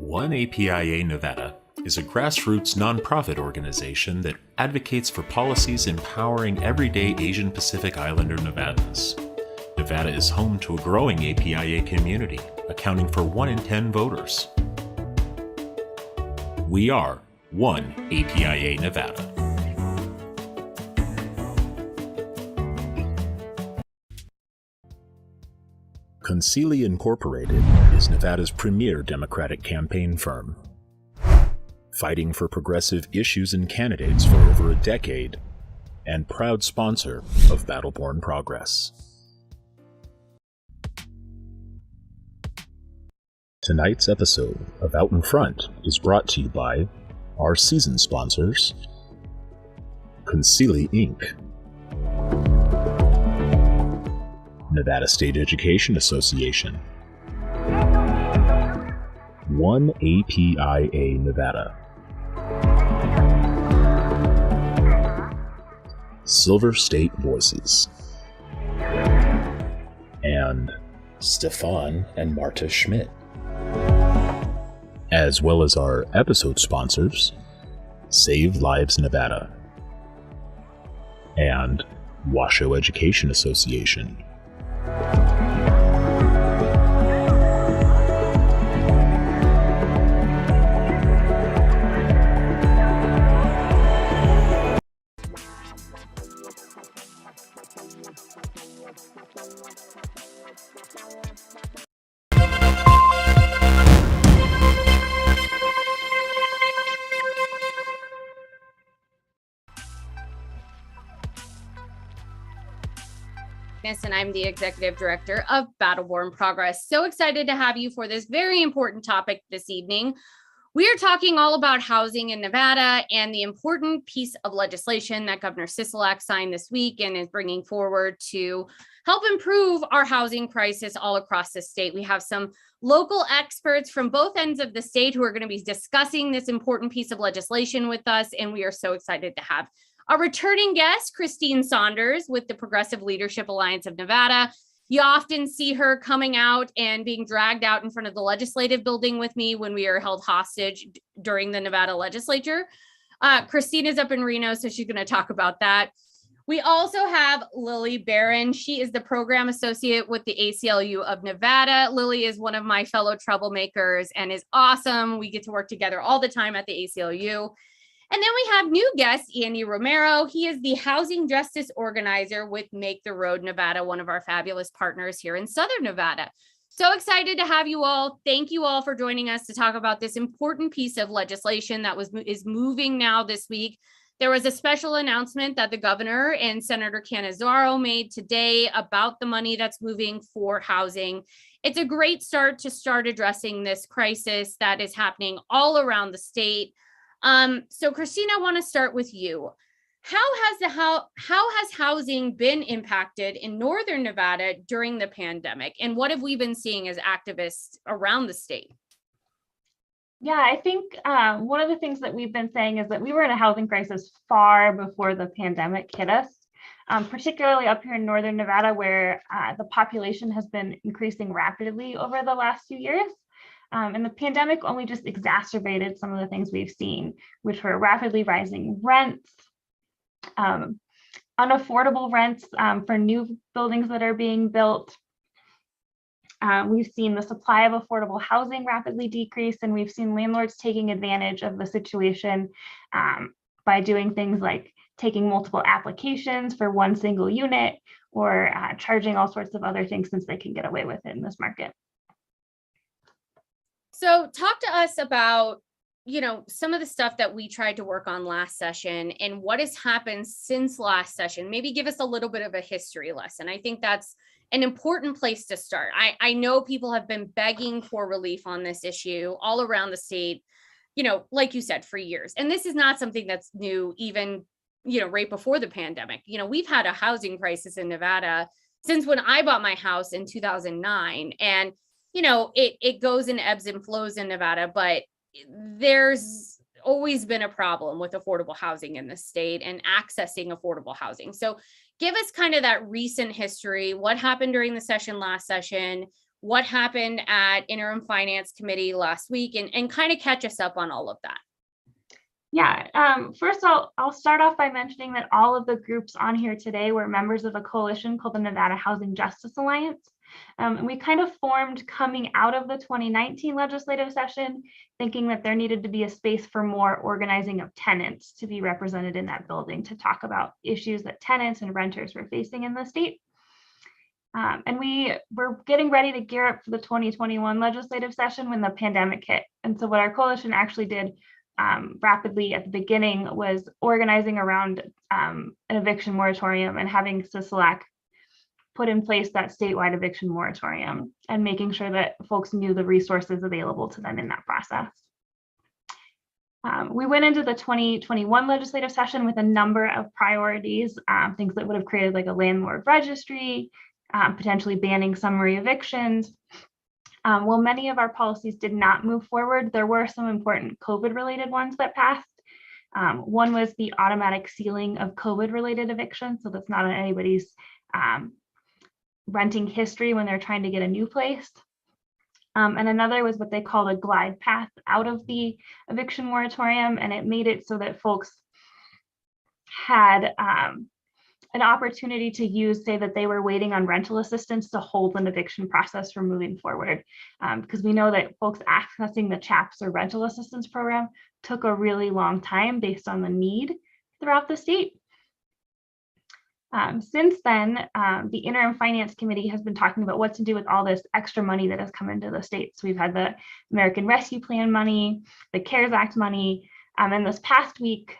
One APIA Nevada is a grassroots nonprofit organization that advocates for policies empowering everyday Asian Pacific Islander Nevadans. Nevada is home to a growing APIA community, accounting for 1 in 10 voters. We are One APIA Nevada. Concili Incorporated is Nevada's premier Democratic campaign firm. Fighting for progressive issues and candidates for over a decade, and proud sponsor of Battle-Born Progress. Tonight's episode of Out in Front is brought to you by our season sponsors, Concili Inc., Nevada State Education Association, One APIA Nevada, Silver State Voices, and Stefan and Marta Schmidt, as well as our episode sponsors, Save Lives Nevada and Washoe Education Association. And I'm the Executive Director of Battle-Born Progress. So excited to have you for this very important topic this evening. We are talking all about housing in Nevada and the important piece of legislation that Governor Sisolak signed this week and is bringing forward to help improve our housing crisis all across the state. We have some local experts from both ends of the state who are going to be discussing this important piece of legislation with us, and we are so excited to have our returning guest, Christine Saunders with the Progressive Leadership Alliance of Nevada. You often see her coming out and being dragged out in front of the legislative building with me when we are held hostage during the Nevada legislature. Christine is up in Reno, so she's going to talk about that. We also have Lily Baran. She is the program associate with the ACLU of Nevada. Lily is one of my fellow troublemakers and is awesome. We get to work together all the time at the ACLU. And then we have new guest, Andy Romero. He is the housing justice organizer with Make the Road Nevada, one of our fabulous partners here in Southern Nevada. So excited to have you all. Thank you all for joining us to talk about this important piece of legislation that is moving now this week. There was a special announcement that the governor and Senator Cannizzaro made today about the money that's moving for housing. It's a great start to start addressing this crisis that is happening all around the state. So Christine, I want to start with you. How has housing been impacted in Northern Nevada during the pandemic? And what have we been seeing as activists around the state? Yeah, I think one of the things that we've been saying is that we were in a housing crisis far before the pandemic hit us, particularly up here in Northern Nevada, where the population has been increasing rapidly over the last few years. And the pandemic only just exacerbated some of the things we've seen, which were rapidly rising rents, unaffordable rents for new buildings that are being built. We've seen the supply of affordable housing rapidly decrease, and we've seen landlords taking advantage of the situation by doing things like taking multiple applications for one single unit or charging all sorts of other things since they can get away with it in this market. So talk to us about, some of the stuff that we tried to work on last session and what has happened since last session. Maybe give us a little bit of a history lesson. I think that's an important place to start. I know people have been begging for relief on this issue all around the state, like you said, for years. And this is not something that's new, even, right before the pandemic. We've had a housing crisis in Nevada since when I bought my house in 2009. And it goes in ebbs and flows in Nevada, but there's always been a problem with affordable housing in the state and accessing affordable housing. So give us kind of that recent history. What happened during the session last session? what happened at Interim Finance Committee last week, and kind of catch us up on all of that. Yeah, first I'll start off by mentioning that all of the groups on here today were members of a coalition called the Nevada Housing Justice Alliance. And we kind of formed coming out of the 2019 legislative session, thinking that there needed to be a space for more organizing of tenants to be represented in that building to talk about issues that tenants and renters were facing in the state. And we were getting ready to gear up for the 2021 legislative session when the pandemic hit. And so what our coalition actually did rapidly at the beginning was organizing around an eviction moratorium and having Sisolak put in place that statewide eviction moratorium and making sure that folks knew the resources available to them in that process. We went into the 2021 legislative session with a number of priorities, things that would have created like a landlord registry, potentially banning summary evictions. While many of our policies did not move forward, there were some important COVID-related ones that passed. One was the automatic sealing of COVID-related evictions, so that's not on anybody's renting history when they're trying to get a new place. And another was what they called a glide path out of the eviction moratorium, and it made it so that folks had an opportunity to use, say that they were waiting on rental assistance to hold an eviction process from moving forward. Because we know that folks accessing the CHAPS or rental assistance program took a really long time based on the need throughout the state. Since then, the Interim Finance Committee has been talking about what to do with all this extra money that has come into the state. So we've had the American Rescue Plan money, the CARES Act money, and this past week,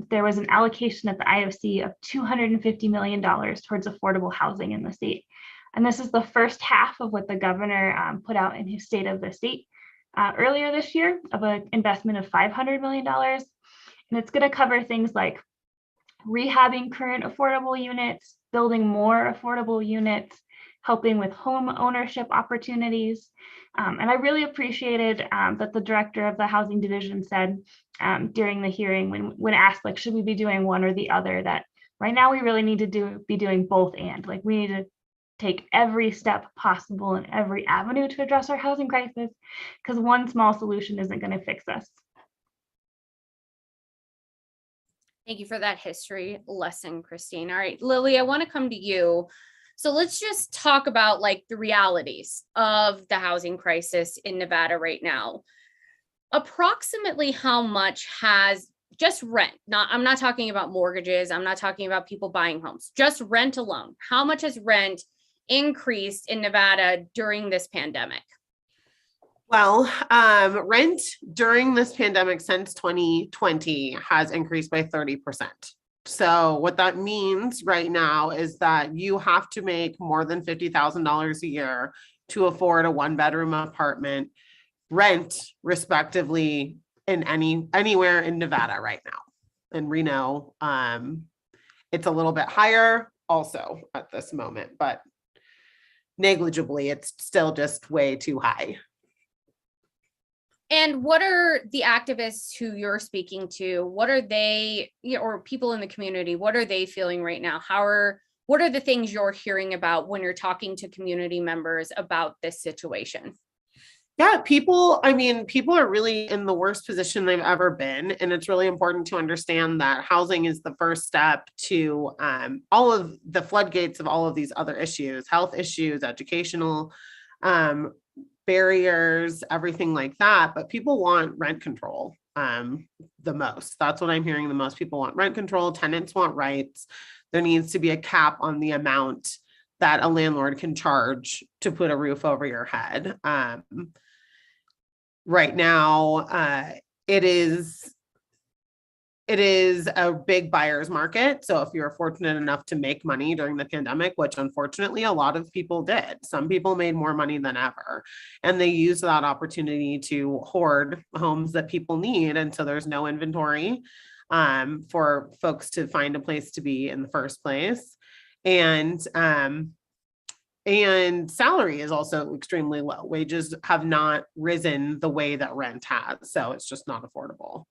there was an allocation at the IOC of $250 million towards affordable housing in the state. And this is the first half of what the governor put out in his State of the State earlier this year of an investment of $500 million. And it's going to cover things like rehabbing current affordable units, building more affordable units, helping with home ownership opportunities. And I really appreciated that the director of the housing division said during the hearing when asked, like, should we be doing one or the other, that right now we really need to be doing both, and like we need to take every step possible in every avenue to address our housing crisis, because one small solution isn't going to fix us. Thank you for that history lesson, Christine. All right, Lily, I want to come to you. So let's just talk about like the realities of the housing crisis in Nevada right now. Approximately how much has just rent, I'm not talking about mortgages, I'm not talking about people buying homes, just rent alone. How much has rent increased in Nevada during this pandemic? Well, rent during this pandemic since 2020 has increased by 30%. So what that means right now is that you have to make more than $50,000 a year to afford a one-bedroom apartment rent, respectively, in anywhere in Nevada right now. In Reno, it's a little bit higher also at this moment, but negligibly, it's still just way too high. And what are the activists who you're speaking to? What are they, or people in the community, what are they feeling right now? What are the things you're hearing about when you're talking to community members about this situation? Yeah, people are really in the worst position they've ever been. And it's really important to understand that housing is the first step to all of the floodgates of all of these other issues, health issues, educational barriers, everything like that. But people want rent control the most. That's what I'm hearing the most. People want rent control. Tenants want rights. There needs to be a cap on the amount that a landlord can charge to put a roof over your head. Right now, it is a big buyer's market. So if you're fortunate enough to make money during the pandemic, which unfortunately a lot of people did, some people made more money than ever, and they used that opportunity to hoard homes that people need. And so there's no inventory for folks to find a place to be in the first place. And salary is also extremely low. Wages have not risen the way that rent has. So it's just not affordable.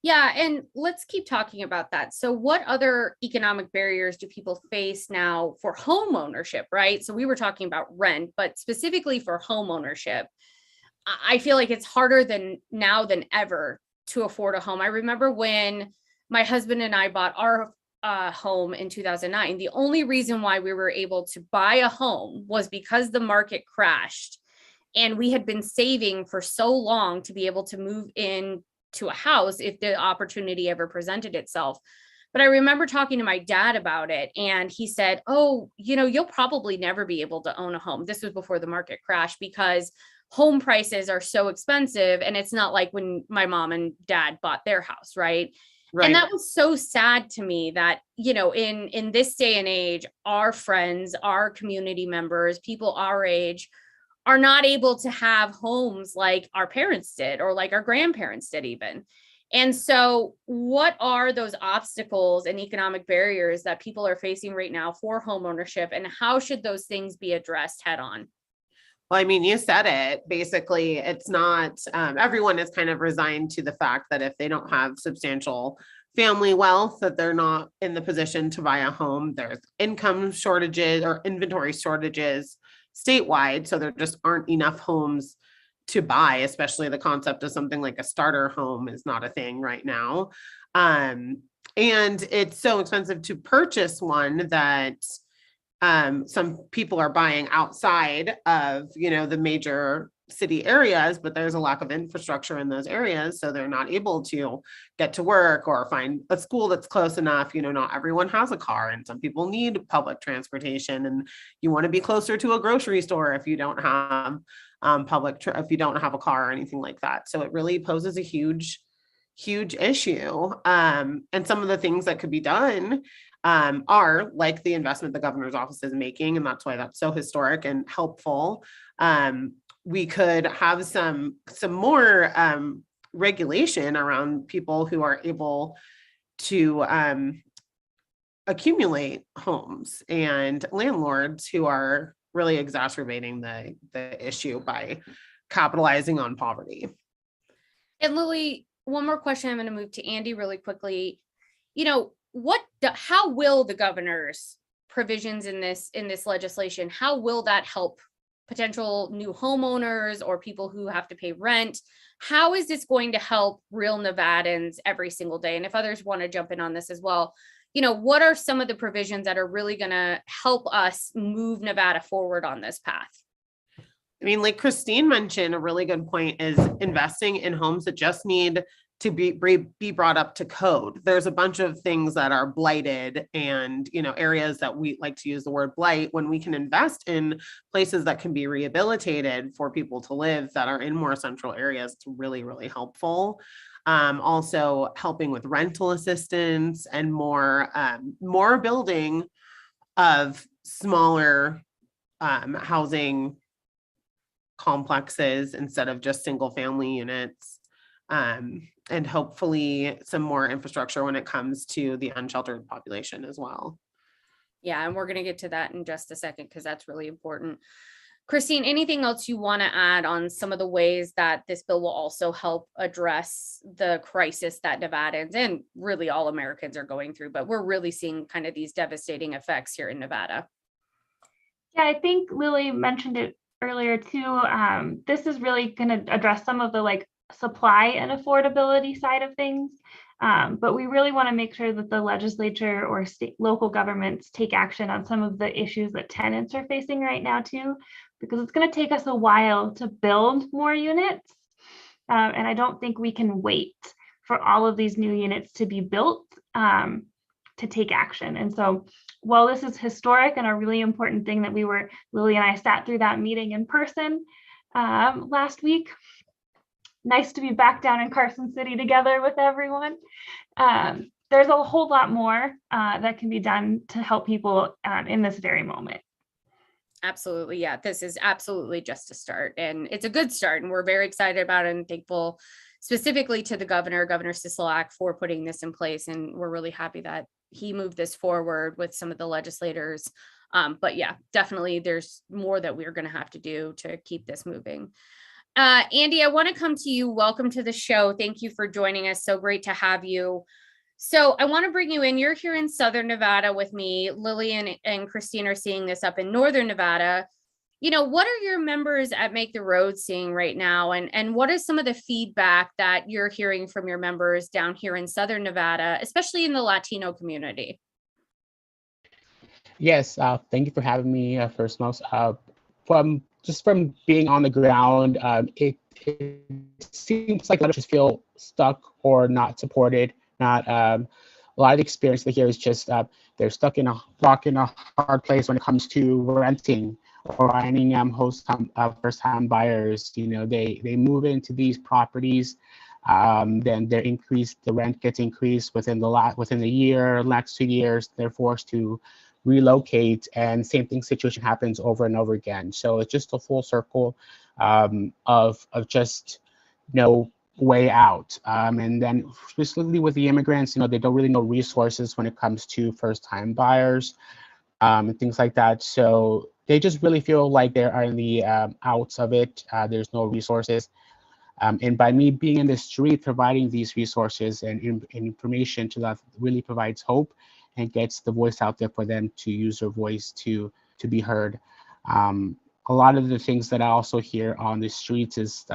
Yeah, and let's keep talking about that. So what other economic barriers do people face now for home ownership, right? So we were talking about rent, but specifically for home ownership, I feel like it's harder than now than ever to afford a home. I remember when my husband and I bought our home in 2009. The only reason why we were able to buy a home was because the market crashed. And we had been saving for so long to be able to move in to a house if the opportunity ever presented itself. But I remember talking to my dad about it, and he said, oh, you'll probably never be able to own a home. This was before the market crashed, because home prices are so expensive. And it's not like when my mom and dad bought their house, right? Right. And that was so sad to me that, in this day and age, our friends, our community members, people our age are not able to have homes like our parents did, or like our grandparents did even. And so what are those obstacles and economic barriers that people are facing right now for home ownership, and how should those things be addressed head on? Well, I mean, you said it. Basically, it's not, everyone is kind of resigned to the fact that if they don't have substantial family wealth, that they're not in the position to buy a home. There's income shortages or inventory shortages statewide. So there just aren't enough homes to buy, especially the concept of something like a starter home is not a thing right now. And it's so expensive to purchase one that some people are buying outside of, the major city areas, but there's a lack of infrastructure in those areas. So they're not able to get to work or find a school that's close enough. Not everyone has a car, and some people need public transportation, and you want to be closer to a grocery store if you don't have if you don't have a car or anything like that. So it really poses a huge issue. And some of the things that could be done are like the investment the governor's office is making, and that's why that's so historic and helpful. We could have some more regulation around people who are able to accumulate homes, and landlords who are really exacerbating the issue by capitalizing on poverty. And Lily, one more question. I'm going to move to Andy really quickly. How will the governor's provisions in this legislation, how will that help potential new homeowners or people who have to pay rent? How is this going to help real Nevadans every single day? And if others want to jump in on this as well, what are some of the provisions that are really going to help us move Nevada forward on this path? I mean, like Christine mentioned, a really good point is investing in homes that just need to be brought up to code. There's a bunch of things that are blighted, and areas that we like to use the word blight, when we can invest in places that can be rehabilitated for people to live that are in more central areas. It's really, really helpful. Also helping with rental assistance and more building of smaller housing complexes instead of just single family units. And hopefully some more infrastructure when it comes to the unsheltered population as well. Yeah, and we're going to get to that in just a second, because that's really important. Christine, anything else you want to add on some of the ways that this bill will also help address the crisis that Nevadans and really all Americans are going through, but we're really seeing kind of these devastating effects here in Nevada? Yeah, I think Lily mentioned it earlier too. This is really going to address some of the supply and affordability side of things. But we really want to make sure that the legislature or local governments take action on some of the issues that tenants are facing right now too, because it's going to take us a while to build more units. And I don't think we can wait for all of these new units to be built to take action. And so while this is historic and a really important thing that Lily and I sat through that meeting in person last week, nice to be back down in Carson City together with everyone. There's a whole lot more that can be done to help people in this very moment. Absolutely. Yeah, this is absolutely just a start, and it's a good start, and we're very excited about it and thankful specifically to the Governor Sisolak, for putting this in place. And we're really happy that he moved this forward with some of the legislators. But yeah, definitely there's more that we're going to have to do to keep this moving. Andy, I want to come to you. Welcome to the show. Thank you for joining us. So great to have you. So I want to bring you in. You're here in Southern Nevada with me. Lily and Christine are seeing this up in Northern Nevada. You know, what are your members at Make the Road seeing right now? And what is some of the feedback that you're hearing from your members down here in Southern Nevada, especially in the Latino community? Yes, thank you for having me, first most. From being on the ground, it seems like a lot of just feel stuck or not supported. Not a lot of the experience they hear is just they're stuck in a rock in a hard place when it comes to renting or finding first-time buyers. You know, they move into these properties, then the rent gets increased within the year, next 2 years. They're forced to relocate, and same situation happens over and over again. So it's just a full circle of just no way out. And then specifically with the immigrants, you know, they don't really know resources when it comes to first-time buyers and things like that. So they just really feel like they are in the outs of it. There's no resources. And by me being in the street, providing these resources and information to that really provides hope and gets the voice out there for them to use their voice to be heard. A lot of the things that I also hear on the streets is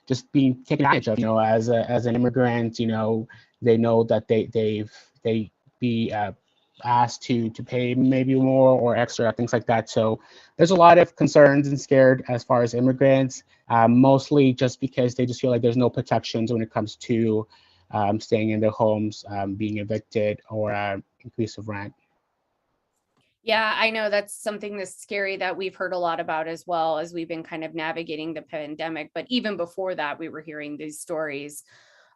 just being taken advantage of. You know, as an immigrant, you know, they know that they be asked to pay maybe more or extra, things like that. So there's a lot of concerns and scared as far as immigrants, mostly just because they just feel like there's no protections when it comes to staying in their homes, being evicted, or increase of rent. Yeah, I know that's something that's scary that we've heard a lot about as well as we've been kind of navigating the pandemic. But even before that, we were hearing these stories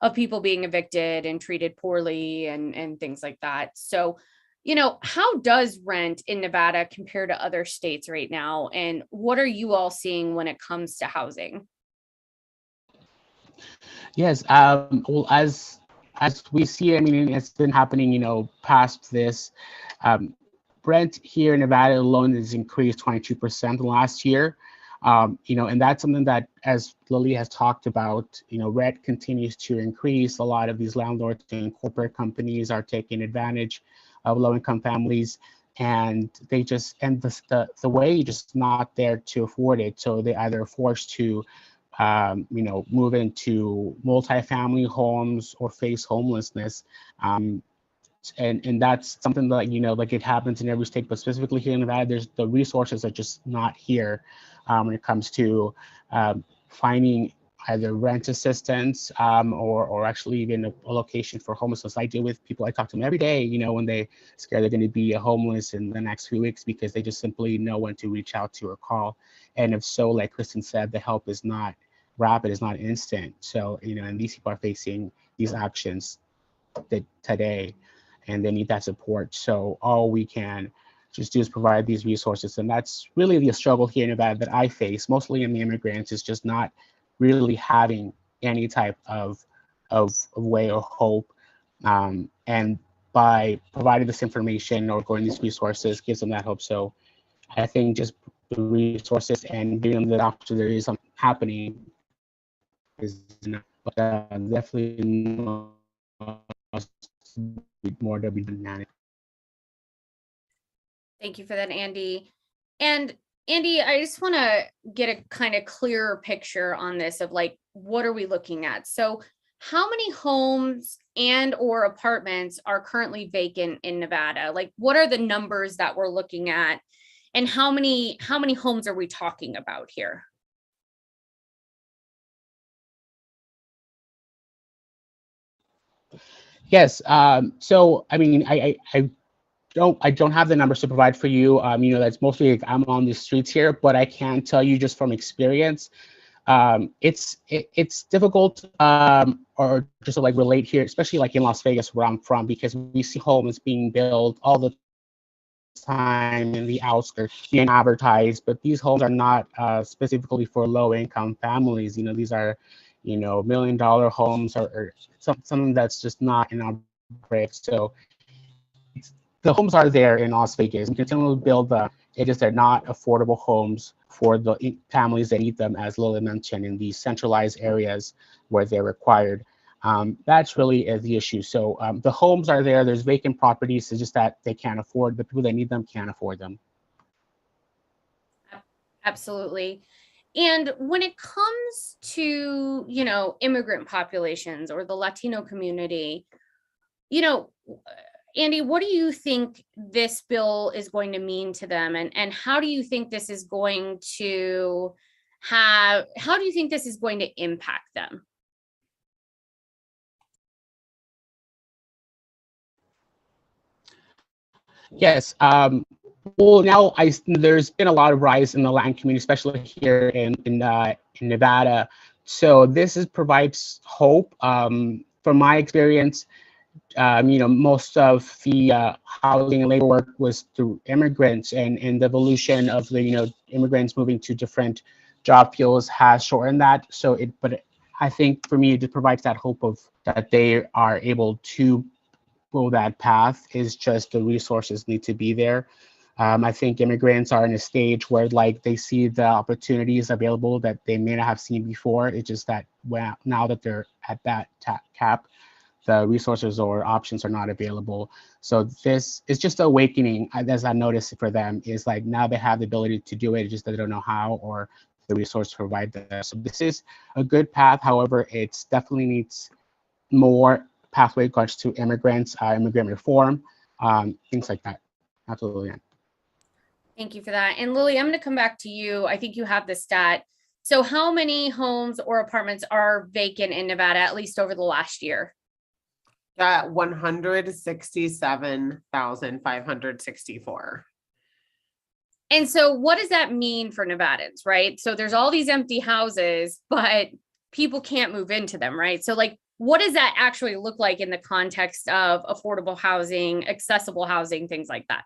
of people being evicted and treated poorly and things like that. So, you know, how does rent in Nevada compare to other states right now? And what are you all seeing when it comes to housing? Yes, well, as we see, I mean, it's been happening, you know, past this. Rent here in Nevada alone has increased 22% last year. You know, and that's something that, as Lily has talked about, you know, rent continues to increase. A lot of these landlords and corporate companies are taking advantage of low-income families, and the wage is not there to afford it. So they either are forced to you know, move into multifamily homes or face homelessness. And that's something that, you know, like it happens in every state, but specifically here in Nevada, the resources are just not here when it comes to finding either rent assistance or actually even a location for homelessness. I deal with people, I talk to them every day, you know, when they scare they're going to be homeless in the next few weeks because they just simply know when to reach out to or call. And if so, like Kristen said, the help is not rapid, is not instant. So, you know, and these people are facing these actions today, and they need that support. So all we can just do is provide these resources. And that's really the struggle here in Nevada that I face, mostly in the immigrants, is just not really having any type of way or hope. And by providing this information or going these resources gives them that hope. So I think just the resources and giving them the option there is something happening is enough. But definitely more to be done. Thank you for that, Andy. And Andy, I just want to get a kind of clearer picture on this of like, what are we looking at? So how many homes and or apartments are currently vacant in Nevada? Like, what are the numbers that we're looking at? And how many homes are we talking about here? Yes. So, I mean, I don't have the numbers to provide for you. You know, that's mostly like I'm on the streets here, but I can tell you just from experience, it's difficult or just to like relate here, especially like in Las Vegas where I'm from, because we see homes being built all the time in the outskirts being advertised, but these homes are not specifically for low income families. You know, these are, you know, $1 million homes or something that's just not in our break. So the homes are there in Las Vegas. We continue to build It is they're not affordable homes for the families that need them, as Lily mentioned, in these centralized areas where they're required. That's really the issue. So the homes are there. There's vacant properties. It's just that they can't afford, the people that need them can't afford them. Absolutely. And when it comes to, immigrant populations or the Latino community, Andy, what do you think this bill is going to mean to them? And how do you think this is going to impact them? Yes. Well, now there's been a lot of rise in the Latin community, especially here in Nevada. So this provides hope. From my experience, most of the housing and labor work was through immigrants, and the evolution of the immigrants moving to different job fields has shortened that. But I think for me, it provides that hope of that they are able to go that path. Is just the resources need to be there. I think immigrants are in a stage where they see the opportunities available that they may not have seen before. It's just that now that they're at that cap, the resources or options are not available. So this is just awakening, as I noticed for them, is now they have the ability to do it, just that they don't know how or the resource to provide them. So this is a good path. However, it definitely needs more pathway regards to immigrants, immigrant reform, things like that. Absolutely. Thank you for that. And Lily, I'm going to come back to you. I think you have the stat. So how many homes or apartments are vacant in Nevada, at least over the last year? 167,564. And so what does that mean for Nevadans, right? So there's all these empty houses, but people can't move into them, right? So what does that actually look like in the context of affordable housing, accessible housing, things like that?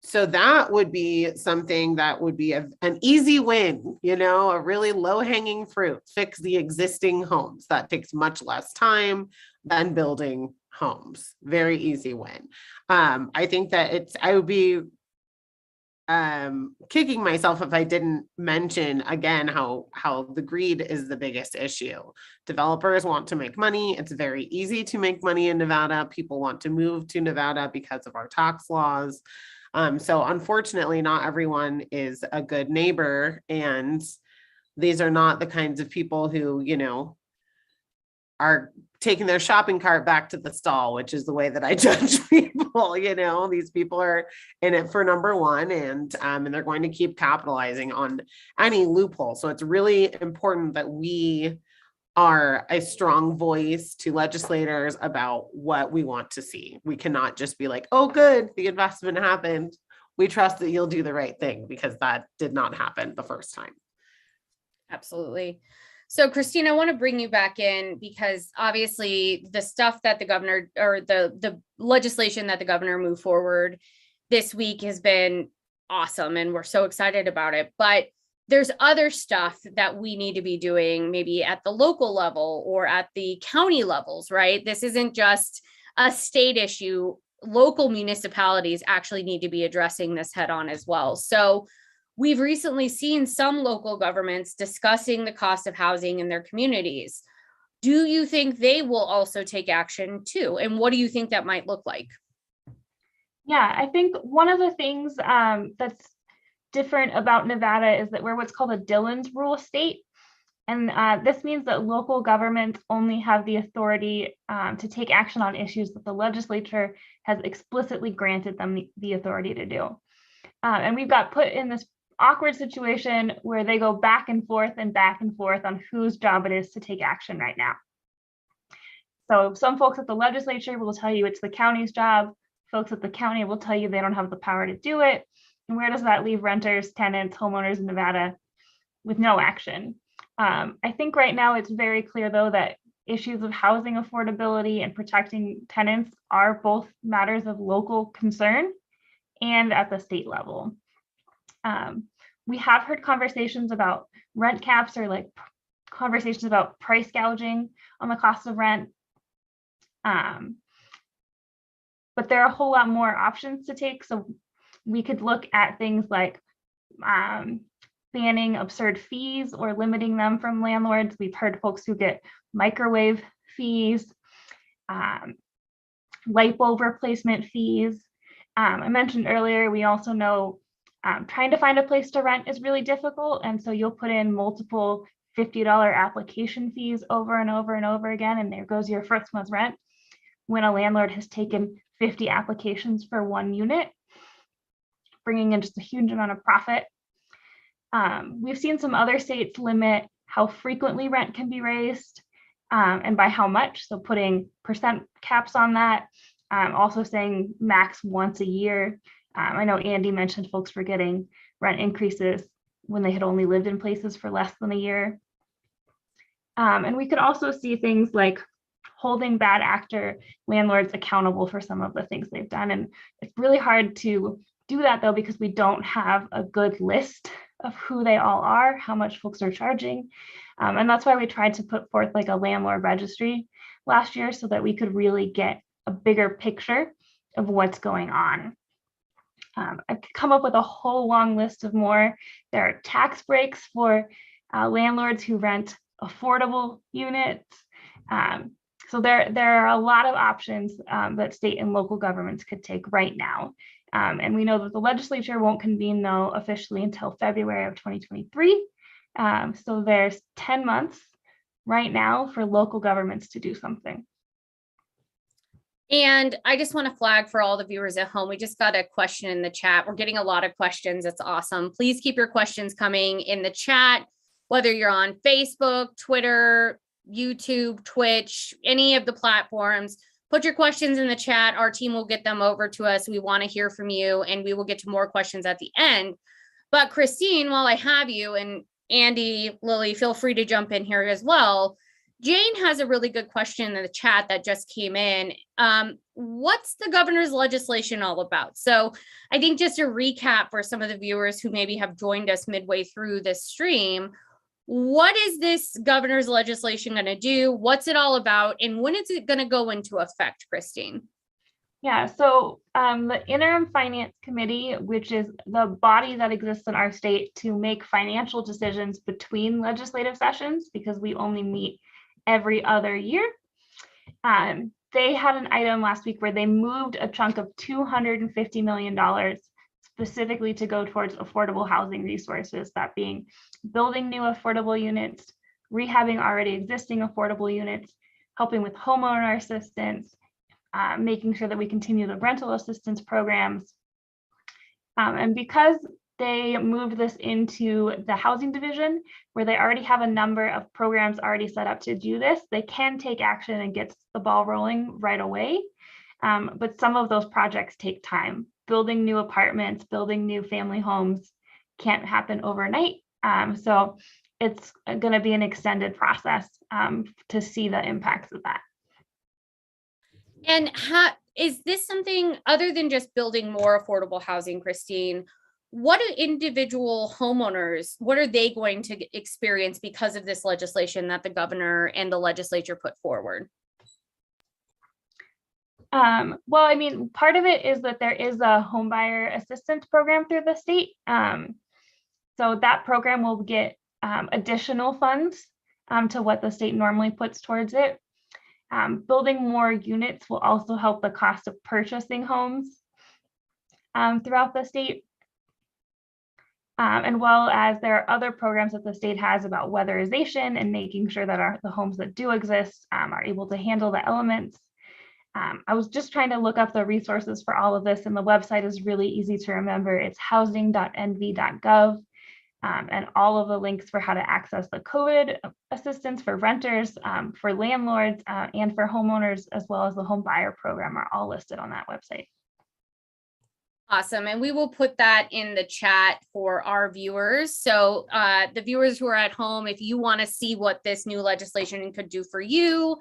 So that would be something that would be an easy win, a really low hanging fruit, fix the existing homes. That takes much less time than building homes. Very easy win. I think that I would be kicking myself if I didn't mention again how the greed is the biggest issue. Developers want to make money. It's very easy to make money in Nevada. People want to move to Nevada because of our tax laws. So unfortunately, not everyone is a good neighbor, and these are not the kinds of people who, are taking their shopping cart back to the stall, which is the way that I judge people. These people are in it for number one, and they're going to keep capitalizing on any loophole. So it's really important that we are a strong voice to legislators about what we want to see. We cannot just be like, oh, good, the investment happened. We trust that you'll do the right thing, because that did not happen the first time. Absolutely. So Christina, I want to bring you back in, because obviously the stuff that the governor, or the legislation that the governor moved forward this week, has been awesome, and we're so excited about it. But there's other stuff that we need to be doing, maybe at the local level or at the county levels, right? This isn't just a state issue. Local municipalities actually need to be addressing this head on as well. So we've recently seen some local governments discussing the cost of housing in their communities. Do you think they will also take action too? And what do you think that might look like? Yeah, I think one of the things that's different about Nevada is that we're what's called a Dillon's rule state. And this means that local governments only have the authority to take action on issues that the legislature has explicitly granted them the authority to do. And we've got put in this awkward situation where they go back and forth on whose job it is to take action right now. So some folks at the legislature will tell you it's the county's job. Folks at the county will tell you they don't have the power to do it. And where does that leave renters, tenants, homeowners in Nevada with no action? I think right now it's very clear, though, that issues of housing affordability and protecting tenants are both matters of local concern and at the state level. We have heard conversations about rent caps, or conversations about price gouging on the cost of rent. But there are a whole lot more options to take. So We could look at things like banning absurd fees or limiting them from landlords. We've heard folks who get microwave fees, light bulb replacement fees. I mentioned earlier, we also know trying to find a place to rent is really difficult. And so you'll put in multiple $50 application fees over and over and over again, and there goes your first month's rent when a landlord has taken 50 applications for one unit, bringing in just a huge amount of profit. We've seen some other states limit how frequently rent can be raised and by how much. So putting percent caps on that, also saying max once a year. I know Andy mentioned folks were getting rent increases when they had only lived in places for less than a year. And we could also see things like holding bad actor landlords accountable for some of the things they've done. And it's really hard to do that though, because we don't have a good list of who they all are, how much folks are charging. And that's why we tried to put forth like a landlord registry last year so that we could really get a bigger picture of what's going on. I've come up with a whole long list of more. There are tax breaks for landlords who rent affordable units. So there are a lot of options that state and local governments could take right now. And we know that the legislature won't convene though officially until February of 2023. So there's 10 months right now for local governments to do something. And I just want to flag for all the viewers at home, we just got a question in the chat. We're getting a lot of questions. It's awesome. Please keep your questions coming in the chat, whether you're on Facebook, Twitter, YouTube, Twitch, any of the platforms. Put your questions in the chat. Our team will get them over to us. We want to hear from you, and we will get to more questions at the end. But Christine, while I have you, and Andy, Lily, feel free to jump in here as well. Jane has a really good question in the chat that just came in. What's the governor's legislation all about? So I think just a recap for some of the viewers who maybe have joined us midway through this stream, what is this governor's legislation going to do? What's it all about? And when is it going to go into effect, Christine? Yeah, so the Interim Finance Committee, which is the body that exists in our state to make financial decisions between legislative sessions, because we only meet every other year. They had an item last week where they moved a chunk of $250 million specifically to go towards affordable housing resources, that being building new affordable units, rehabbing already existing affordable units, helping with homeowner assistance, making sure that we continue the rental assistance programs. And because they moved this into the housing division, where they already have a number of programs already set up to do this, they can take action and get the ball rolling right away. But some of those projects take time. Building new apartments, building new family homes can't happen overnight. So it's going to be an extended process to see the impacts of that. And how is this something other than just building more affordable housing, Christine? What do individual homeowners, what are they going to experience because of this legislation that the governor and the legislature put forward? Well, I mean, part of it is that there is a home buyer assistance program through the state. So that program will get additional funds to what the state normally puts towards it. Building more units will also help the cost of purchasing homes throughout the state. And well as there are other programs that the state has about weatherization and making sure that the homes that do exist are able to handle the elements. I was just trying to look up the resources for all of this, and the website is really easy to remember. It's housing.nv.gov, and all of the links for how to access the COVID assistance for renters, for landlords, and for homeowners, as well as the home buyer program, are all listed on that website. Awesome. And we will put that in the chat for our viewers. So the viewers who are at home, if you want to see what this new legislation could do for you,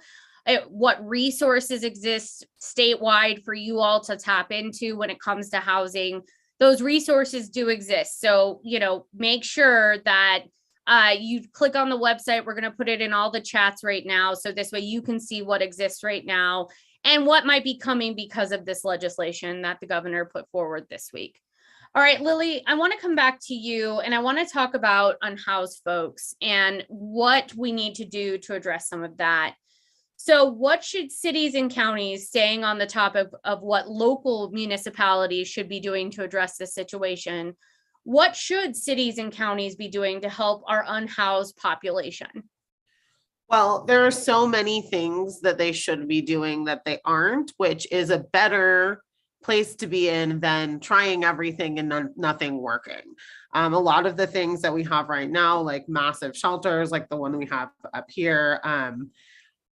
what resources exist statewide for you all to tap into when it comes to housing, those resources do exist. So, make sure that you click on the website. We're going to put it in all the chats right now. So this way you can see what exists right now and what might be coming because of this legislation that the governor put forward this week. All right, Lily, I want to come back to you and I want to talk about unhoused folks and what we need to do to address some of that. So what should cities and counties, staying on the topic of what local municipalities should be doing to address this situation? What should cities and counties be doing to help our unhoused population? Well, there are so many things that they should be doing that they aren't, which is a better place to be in than trying everything and nothing working. A lot of the things that we have right now, like massive shelters, like the one we have up here,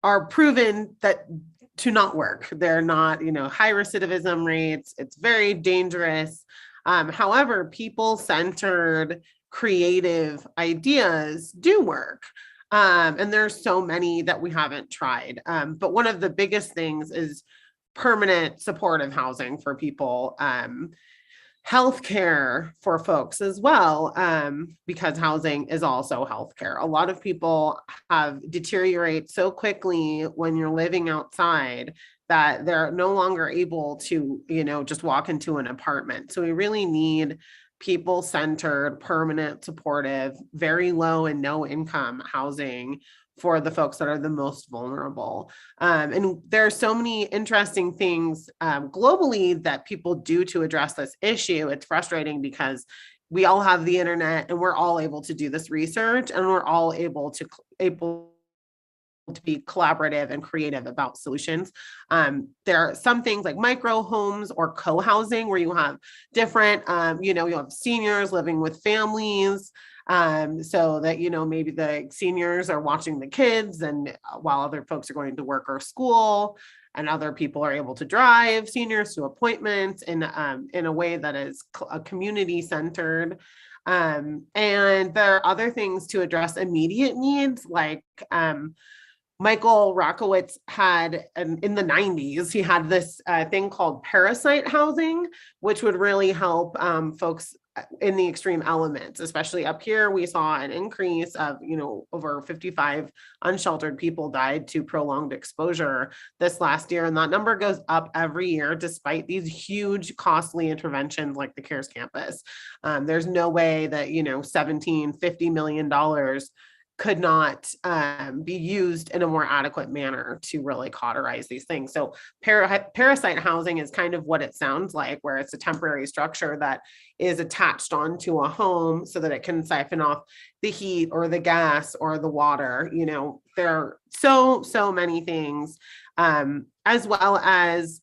are proven that to not work. They're not, high recidivism rates. It's very dangerous. However, people-centered creative ideas do work. And there's so many that we haven't tried. But one of the biggest things is permanent supportive housing for people, healthcare for folks as well, because housing is also healthcare. A lot of people have deteriorate so quickly when you're living outside that they're no longer able to, just walk into an apartment. So we really need people-centered, permanent, supportive, very low and no income housing for the folks that are the most vulnerable. And there are so many interesting things globally that people do to address this issue. It's frustrating because we all have the internet and we're all able to do this research and we're all able to be collaborative and creative about solutions. There are some things like micro homes or co-housing where you have different, you have seniors living with families, so that, maybe the seniors are watching the kids and while other folks are going to work or school, and other people are able to drive seniors to appointments in a way that is community centered. And there are other things to address immediate needs, like Michael Rockowitz had in the 90s, he had this thing called Parasite Housing, which would really help folks in the extreme elements, especially up here. We saw an increase of, over 55 unsheltered people died to prolonged exposure this last year. And that number goes up every year, despite these huge costly interventions like the CARES campus. There's no way that, $50 million could not be used in a more adequate manner to really cauterize these things. So parasite housing is kind of what it sounds like, where it's a temporary structure that is attached onto a home so that it can siphon off the heat or the gas or the water. There are so many things, as well as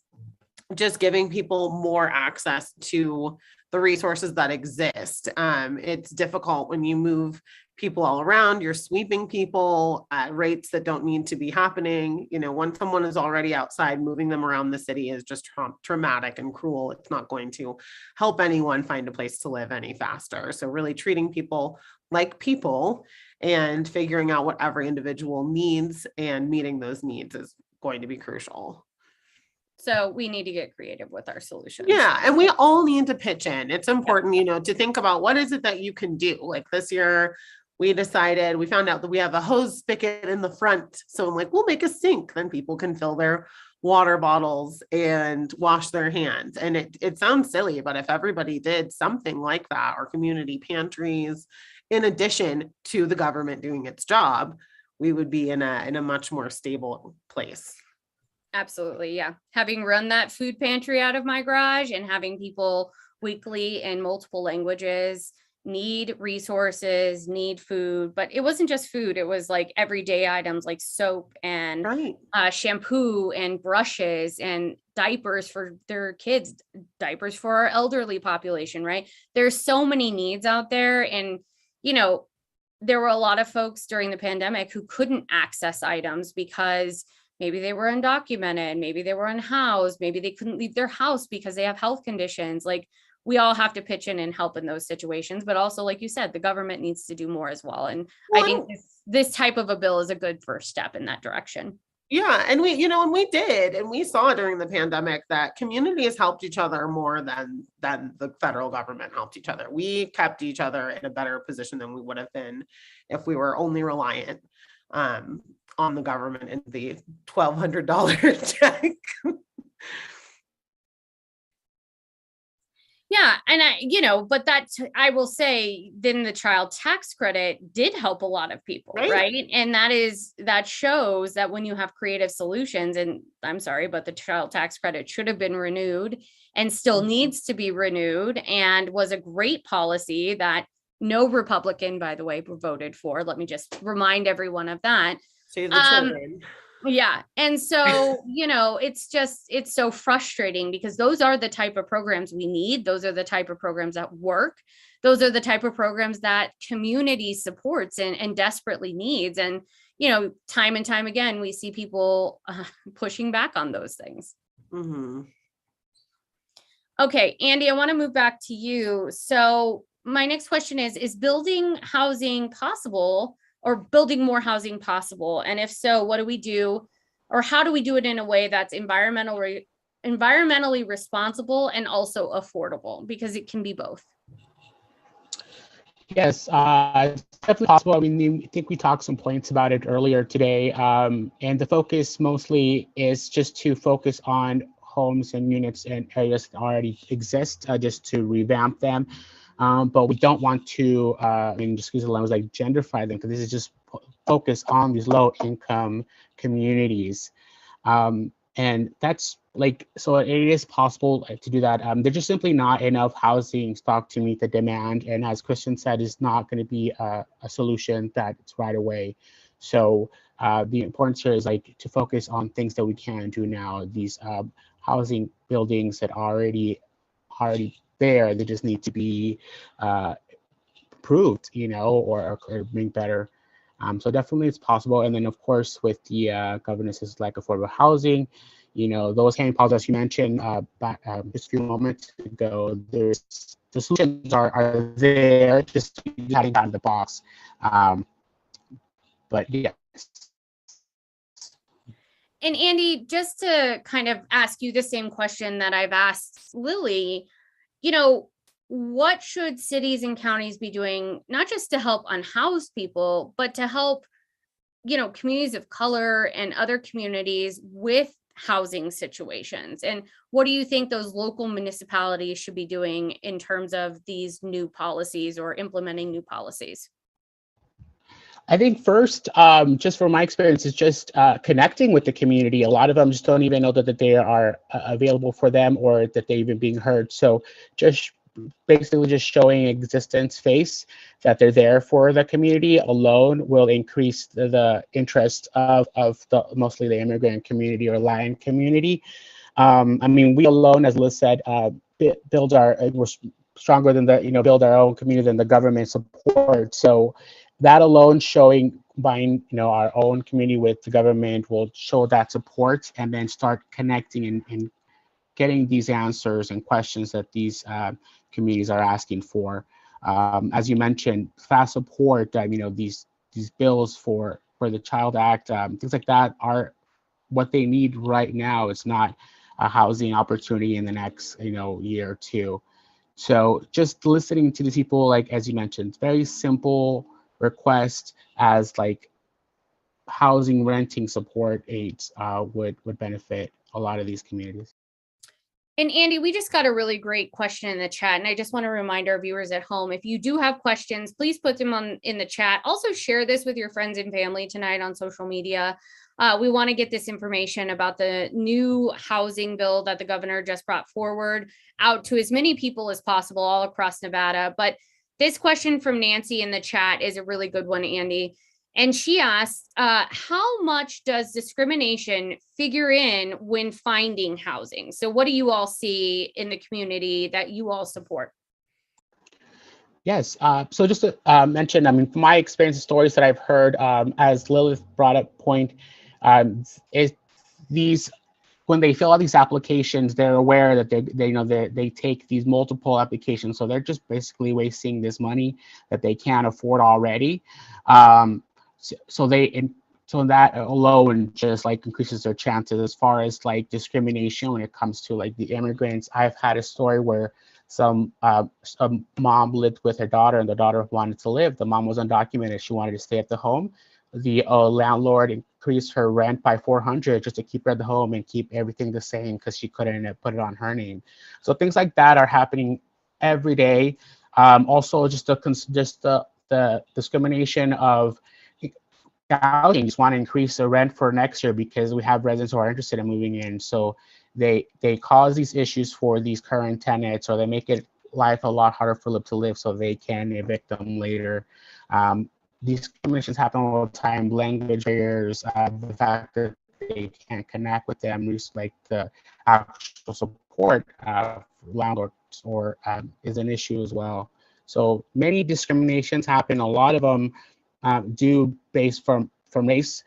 just giving people more access to the resources that exist. It's difficult when you move people all around, you're sweeping people at rates that don't need to be happening. When someone is already outside, moving them around the city is just traumatic and cruel. It's not going to help anyone find a place to live any faster. So really treating people like people and figuring out what every individual needs and meeting those needs is going to be crucial. So we need to get creative with our solutions. Yeah. And we all need to pitch in. It's important, to think about what is it that you can do. Like this year, we found out that we have a hose spigot in the front. So I'm like, we'll make a sink. Then people can fill their water bottles and wash their hands. And it sounds silly, but if everybody did something like that, or community pantries, in addition to the government doing its job, we would be in a much more stable place. Absolutely. Yeah. Having run that food pantry out of my garage and having people weekly in multiple languages need resources, need food, but it wasn't just food. It was like everyday items like soap and shampoo and brushes and diapers for their kids, diapers for our elderly population, right? There's so many needs out there. And, there were a lot of folks during the pandemic who couldn't access items because maybe they were undocumented, maybe they were unhoused, maybe they couldn't leave their house because they have health conditions. Like, we all have to pitch in and help in those situations, but also, like you said, the government needs to do more as well. And I think this type of a bill is a good first step in that direction. Yeah. And we did, and we saw during the pandemic that communities helped each other more than the federal government helped each other. We kept each other in a better position than we would have been if we were only reliant on the government and the $1,200 check. Yeah. And but I will say then the child tax credit did help a lot of people, right? And that shows that when you have creative solutions, and I'm sorry, but the child tax credit should have been renewed and still needs to be renewed, and was a great policy that no Republican, by the way, voted for. Let me just remind everyone of that. Save the children. Yeah. And so, it's so frustrating because those are the type of programs we need. Those are the type of programs that work. Those are the type of programs that community supports and desperately needs. And, time and time again, we see people pushing back on those things. Mm-hmm. Okay, Andy, I want to move back to you. So my next question is building housing possible, or building more housing possible? And if so, what do we do, or how do we do it in a way that's environmentally responsible and also affordable? Because it can be both. Yes, it's definitely possible. I mean, I think we talked some points about it earlier today, and the focus mostly is just to focus on homes and units and areas that already exist, just to revamp them. But we don't want to, just use the language like gentrify them, because this is just focus on these low-income communities. And that's so it is possible to do that. There's just simply not enough housing stock to meet the demand. And as Christian said, it's not going to be a solution that's right away. So the importance here is to focus on things that we can do now. These housing buildings that are already there, they just need to be improved, or made better. So definitely it's possible. And then of course with the Governor Sisolak affordable housing, those hand policies you mentioned just a few moments ago, the solutions are there, just having out of the box. But yeah. And Andy, just to kind of ask you the same question that I've asked Lily, what should cities and counties be doing, not just to help unhoused people, but to help, communities of color and other communities with housing situations? And what do you think those local municipalities should be doing in terms of these new policies or implementing new policies? I think first, just from my experience, is just connecting with the community. A lot of them just don't even know that they are available for them, or that they're even being heard. So just basically just showing existence face, that they're there for the community alone, will increase the interest of the mostly the immigrant community or Latin community. We alone, as Liz said, we're stronger than build our own community than the government support. So that alone, combining our own community with the government, will show that support, and then start connecting and getting these answers and questions that these communities are asking for. As you mentioned, fast support, these bills for the Child Act, things like that are what they need right now. It's not a housing opportunity in the next year or two. So just listening to these people, as you mentioned, very simple request as housing renting support aids would benefit a lot of these communities. And Andy, we just got a really great question in the chat, and I just want to remind our viewers at home, if you do have questions, please put them in the chat. Also share this with your friends and family tonight on social media. We want to get this information about the new housing bill that the governor just brought forward out to as many people as possible all across Nevada. But this question from Nancy in the chat is a really good one, Andy. And she asked, how much does discrimination figure in when finding housing? So what do you all see in the community that you all support? Yes. So just to mention, from my experience, the stories that I've heard, as Lilith brought up point, is these, when they fill out these applications, they're aware that they take these multiple applications. So they're just basically wasting this money that they can't afford already. So that alone just increases their chances. As far as discrimination when it comes to the immigrants, I've had a story where some mom lived with her daughter, and the daughter wanted to live. The mom was undocumented. She wanted to stay at the home. The landlord increased her rent by $400 just to keep her at the home and keep everything the same, because she couldn't put it on her name. So things like that are happening every day. Also, just the discrimination of housing. Just want to increase the rent for next year because we have residents who are interested in moving in. So they cause these issues for these current tenants, or they make it life a lot harder for them to live, so they can evict them later. These discriminations happen all the time. Language barriers, the fact that they can't connect with them, just like the actual support landlords or is an issue as well. So many discriminations happen. A lot of them do based from race.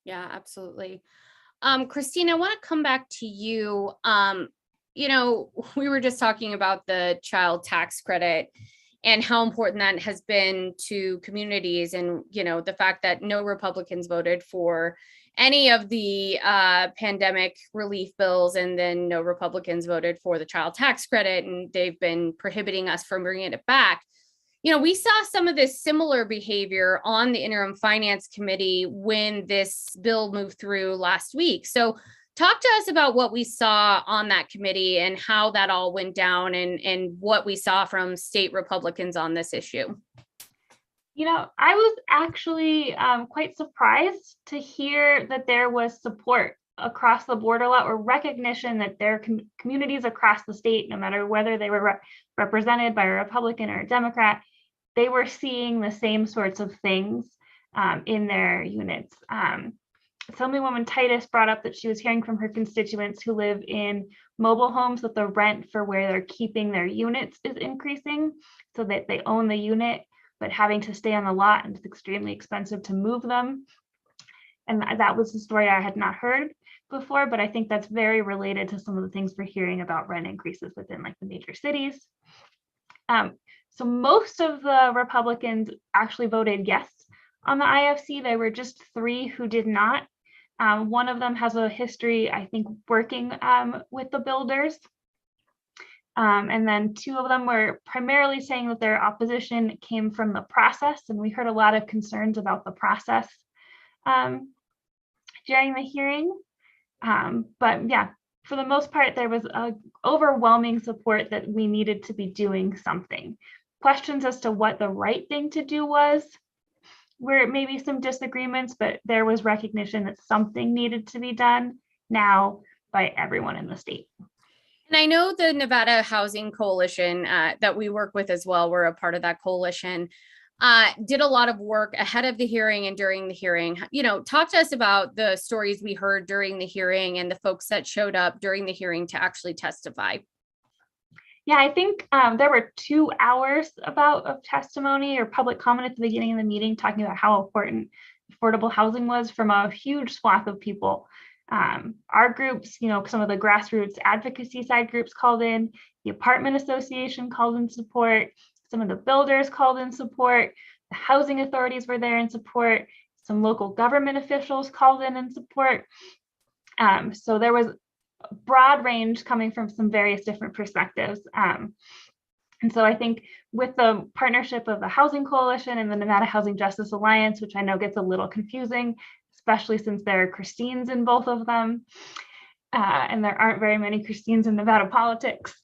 Yeah, absolutely. Christine, I want to come back to you. We were just talking about the child tax credit and how important that has been to communities, and the fact that no Republicans voted for any of the pandemic relief bills, and then no Republicans voted for the child tax credit, and they've been prohibiting us from bringing it back. We saw some of this similar behavior on the interim finance committee when this bill moved through last week. So talk to us about what we saw on that committee and how that all went down, and what we saw from state Republicans on this issue. I was actually quite surprised to hear that there was support across the board a lot, or recognition that there are communities across the state, no matter whether they were represented by a Republican or a Democrat, they were seeing the same sorts of things in their units. Assemblywoman Titus brought up that she was hearing from her constituents who live in mobile homes that the rent for where they're keeping their units is increasing, so that they own the unit, but having to stay on the lot, and it's extremely expensive to move them. And that was a story I had not heard before, but I think that's very related to some of the things we're hearing about rent increases within like the major cities. So most of the Republicans actually voted yes on the IFC. There were just 3 who did not. One of them has a history, I think, working with the builders. And then 2 of them were primarily saying that their opposition came from the process. And we heard a lot of concerns about the process during the hearing. But yeah, for the most part, there was overwhelming support that we needed to be doing something. Questions as to what the right thing to do was, where maybe some disagreements, but there was recognition that something needed to be done now by everyone in the state. And I know the Nevada Housing Coalition that we work with as well, we're a part of that coalition, did a lot of work ahead of the hearing and during the hearing. Talk to us about the stories we heard during the hearing and the folks that showed up during the hearing to actually testify. Yeah, I think there were 2 hours of testimony or public comment at the beginning of the meeting, talking about how important affordable housing was from a huge swath of people. Our groups, some of the grassroots advocacy side groups called in, the apartment association called in support, some of the builders called in support, the housing authorities were there in support, some local government officials called in support. So there was a broad range coming from some various different perspectives. And so I think with the partnership of the Housing Coalition and the Nevada Housing Justice Alliance, which I know gets a little confusing, especially since there are Christines in both of them, and there aren't very many Christines in Nevada politics,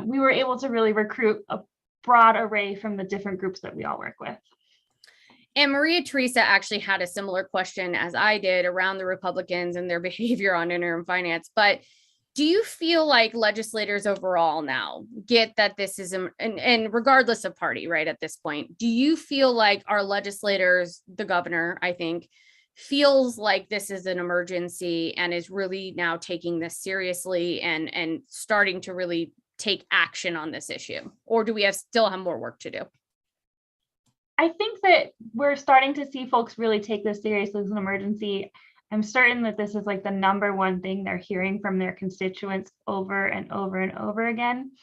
we were able to really recruit a broad array from the different groups that we all work with. And Maria Teresa actually had a similar question as I did around the Republicans and their behavior on interim finance. But do you feel like legislators overall now get that this is, and regardless of party, right, at this point, do you feel like our legislators, the governor, I think, feels like this is an emergency and is really now taking this seriously and starting to really take action on this issue? Or do we still have more work to do? I think that we're starting to see folks really take this seriously as an emergency. I'm certain that this is like the number one thing they're hearing from their constituents over and over and over again.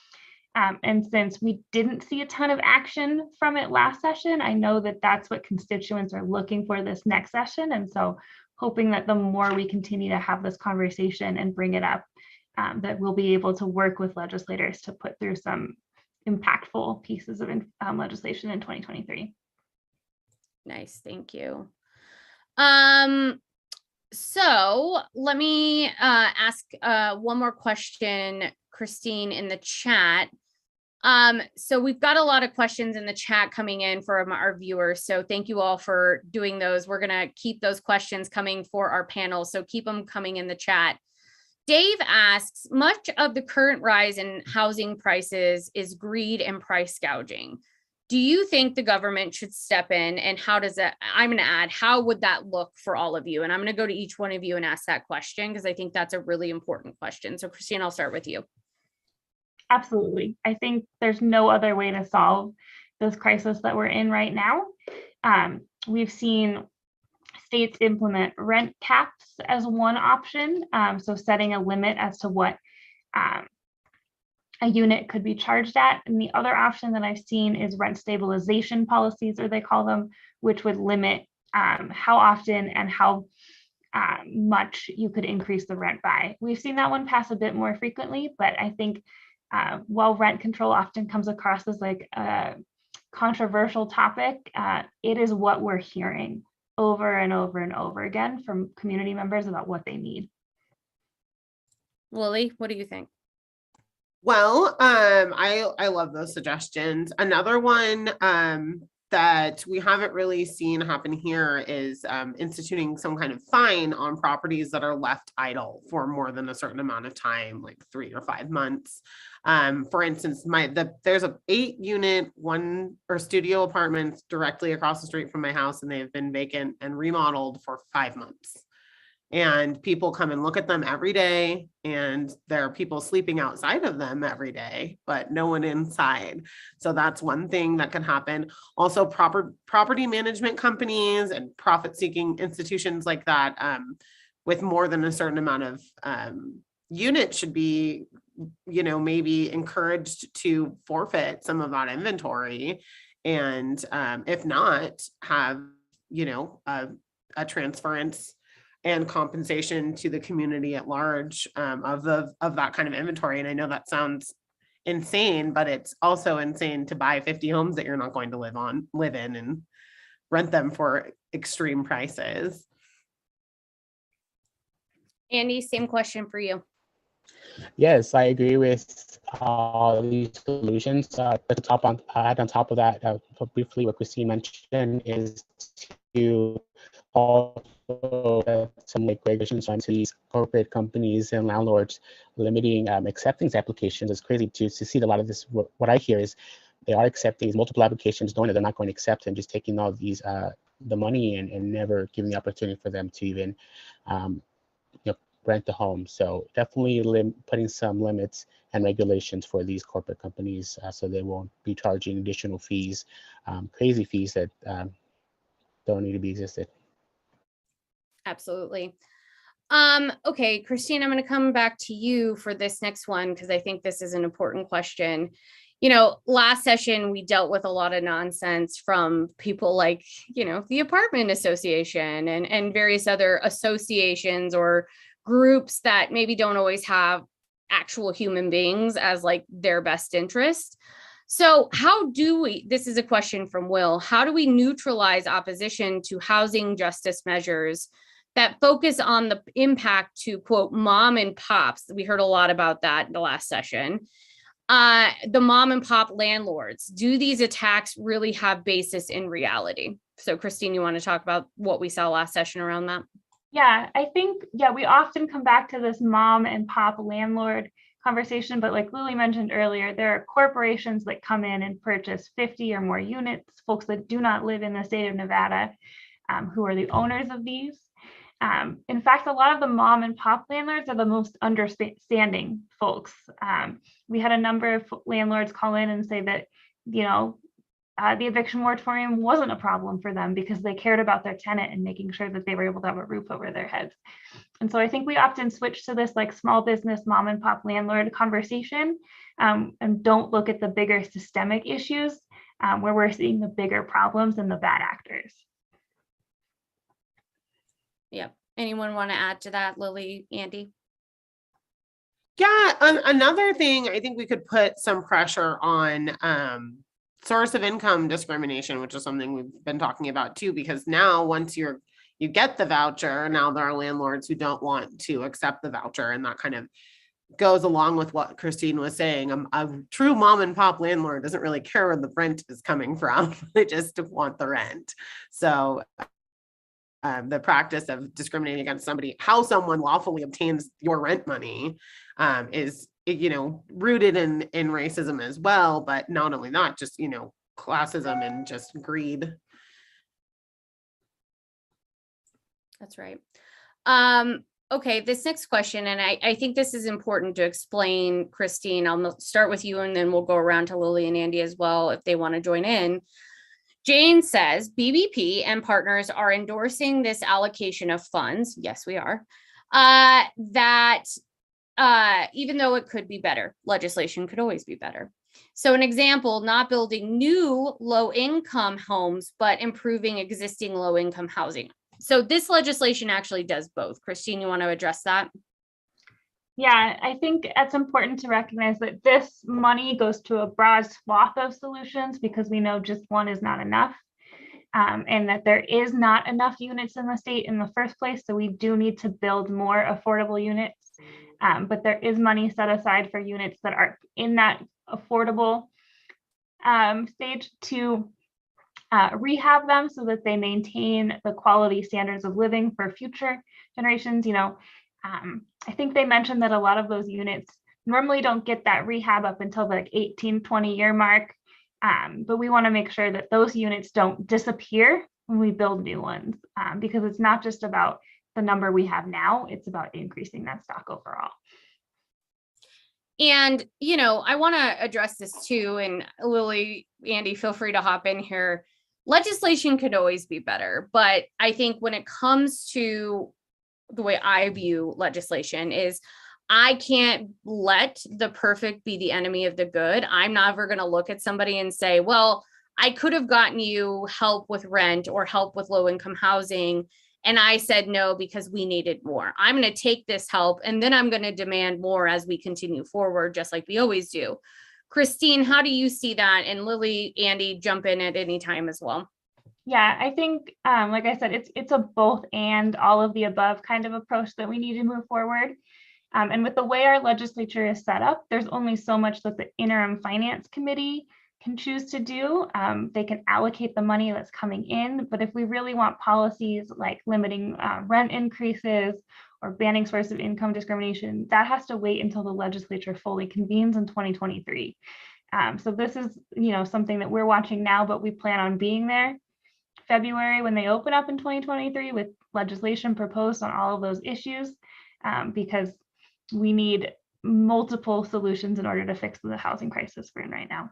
And since we didn't see a ton of action from it last session, I know that that's what constituents are looking for this next session. And so hoping that the more we continue to have this conversation and bring it up, that we'll be able to work with legislators to put through some impactful pieces of legislation in 2023. Nice, thank you. So let me ask one more question, Christine, in the chat. So we've got a lot of questions in the chat coming in from our viewers. So thank you all for doing those. We're going to keep those questions coming for our panel. So keep them coming in the chat. Dave asks, much of the current rise in housing prices is greed and price gouging. Do you think the government should step in, and how does that, I'm going to add, how would that look for all of you? And I'm going to go to each one of you and ask that question because I think that's a really important question. So Christine, I'll start with you. Absolutely. I think there's no other way to solve this crisis that we're in right now. We've seen states implement rent caps as one option. So setting a limit as to what a unit could be charged at. And the other option that I've seen is rent stabilization policies, or they call them, which would limit how often and how much you could increase the rent by. We've seen that one pass a bit more frequently, but I think while rent control often comes across as like a controversial topic, it is what we're hearing over and over and over again from community members about what they need. Lily, what do you think? Well, I love those suggestions. Another one that we haven't really seen happen here is instituting some kind of fine on properties that are left idle for more than a certain amount of time, like 3 or 5 months. For instance, there's a 8-unit studio apartments directly across the street from my house, and they've been vacant and remodeled for 5 months. And people come and look at them every day, and there are people sleeping outside of them every day, but no one inside. So that's one thing that can happen. Also, property management companies and profit-seeking institutions like that, with more than a certain amount of units, should be, maybe encouraged to forfeit some of that inventory, and if not, have a transference and compensation to the community at large of that kind of inventory. And I know that sounds insane, but it's also insane to buy 50 homes that you're not going to live in and rent them for extreme prices. Andy, same question for you. Yes, I agree with all these solutions. On top of that, briefly, what Christine mentioned is to also some regulations on these corporate companies and landlords limiting acceptance applications. It's crazy to see a lot of this. What I hear is they are accepting these multiple applications, knowing that they're not going to accept, and just taking all these the money and never giving the opportunity for them to even rent the home. So definitely putting some limits and regulations for these corporate companies so they won't be charging additional fees, crazy fees that don't need to be existed. Absolutely. Okay, Christine, I'm going to come back to you for this next one because I think this is an important question. Last session, we dealt with a lot of nonsense from people like, the apartment association and various other associations or groups that maybe don't always have actual human beings as like their best interest. So how do we, this is a question from Will, how do we neutralize opposition to housing justice measures that focus on the impact to, quote, mom and pops? We heard a lot about that in the last session. The mom and pop landlords, do these attacks really have basis in reality? So Christine, you want to talk about what we saw last session around that? Yeah, I think, we often come back to this mom and pop landlord conversation, but like Lily mentioned earlier, there are corporations that come in and purchase 50 or more units, folks that do not live in the state of Nevada, who are the owners of these. In fact, a lot of the mom and pop landlords are the most understanding folks. We had a number of landlords call in and say that, the eviction moratorium wasn't a problem for them because they cared about their tenant and making sure that they were able to have a roof over their heads. And so I think we often switch to this like small business mom and pop landlord conversation and don't look at the bigger systemic issues where we're seeing the bigger problems and the bad actors. Yep. Anyone want to add to that, Lily, Andy? Yeah, another thing, I think we could put some pressure on source of income discrimination, which is something we've been talking about too, because now once you're you get the voucher. Now there are landlords who don't want to accept the voucher, and that kind of goes along with what Christine was saying. A true mom and pop landlord doesn't really care where the rent is coming from. They just want the rent. So the practice of discriminating against somebody, how someone lawfully obtains your rent money, is, rooted in racism as well. But not only that, just, classism and just greed. That's right. Okay, this next question, and I think this is important to explain, Christine. I'll start with you, and then we'll go around to Lily and Andy as well if they want to join in. Jane says, BBP and partners are endorsing this allocation of funds. Yes, we are. That even though it could be better, legislation could always be better. So an example, not building new low-income homes, but improving existing low-income housing. So this legislation actually does both. Christine, you want to address that? Yeah, I think it's important to recognize that this money goes to a broad swath of solutions, because we know just one is not enough, and that there is not enough units in the state in the first place. So we do need to build more affordable units, but there is money set aside for units that are in that affordable stage to rehab them so that they maintain the quality standards of living for future generations. I think they mentioned that a lot of those units normally don't get that rehab up until the 18-20 year mark. But we want to make sure that those units don't disappear when we build new ones, because it's not just about the number we have now, it's about increasing that stock overall. And, I want to address this too. And Lily, Andy, feel free to hop in here. Legislation could always be better. But I think when it comes to the way I view legislation is, I can't let the perfect be the enemy of the good. I'm never going to look at somebody and say, well, I could have gotten you help with rent or help with low income housing, and I said no because we needed more. I'm going to take this help, and then I'm going to demand more as we continue forward, just like we always do. Christine, how do you see that? And Lily, Andy, jump in at any time as well. Yeah, I think, like I said, it's a both and all of the above kind of approach that we need to move forward. And with the way our legislature is set up, there's only so much that the interim finance committee can choose to do. They can allocate the money that's coming in, but if we really want policies like limiting rent increases or banning source of income discrimination, that has to wait until the legislature fully convenes in 2023. So this is, something that we're watching now, but we plan on being there February when they open up in 2023 with legislation proposed on all of those issues, because we need multiple solutions in order to fix the housing crisis we're in right now.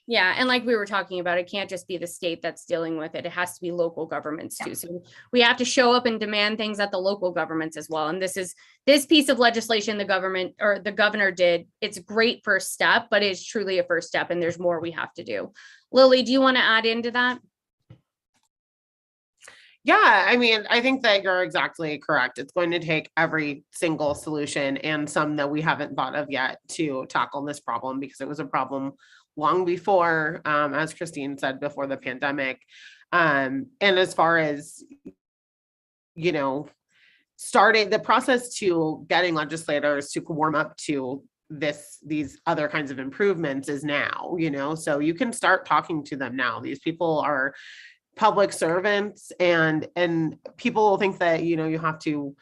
Yeah, and like we were talking about, it can't just be the state that's dealing with it. It has to be local governments too. So we have to show up and demand things at the local governments as well. And this piece of legislation the government or the governor did, it's a great first step, but it's truly a first step, and there's more we have to do. Lily, do you want to add into that? Yeah, I think that you're exactly correct. It's going to take every single solution and some that we haven't thought of yet to tackle this problem, because it was a problem long before, as Christine said, before the pandemic. And as far as, starting the process to getting legislators to warm up to these other kinds of improvements is now, so you can start talking to them now. These people are public servants, and people think that, you have to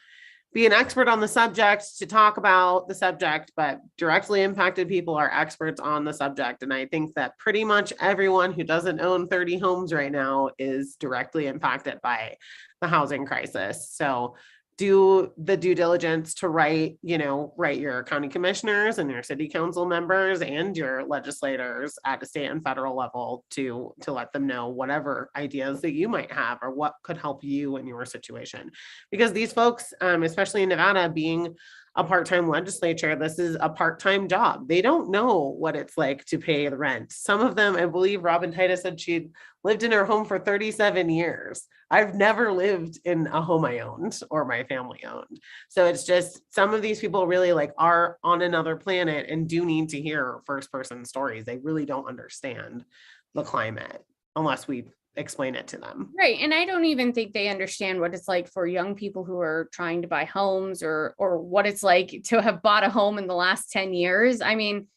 be an expert on the subject to talk about the subject, but directly impacted people are experts on the subject. And I think that pretty much everyone who doesn't own 30 homes right now is directly impacted by the housing crisis. So do the due diligence to write your county commissioners and your city council members and your legislators at a state and federal level to let them know whatever ideas that you might have or what could help you in your situation. Because these folks, especially in Nevada, being a part-time legislature, this is a part-time job. They don't know what it's like to pay the rent. Some of them, I believe Robin Titus said she'd lived in her home for 37 years. I've never lived in a home I owned or my family owned. So it's just, some of these people really are on another planet and do need to hear first person stories. They really don't understand the climate unless we explain it to them. Right. And I don't even think they understand what it's like for young people who are trying to buy homes, or what it's like to have bought a home in the last 10 years. I mean,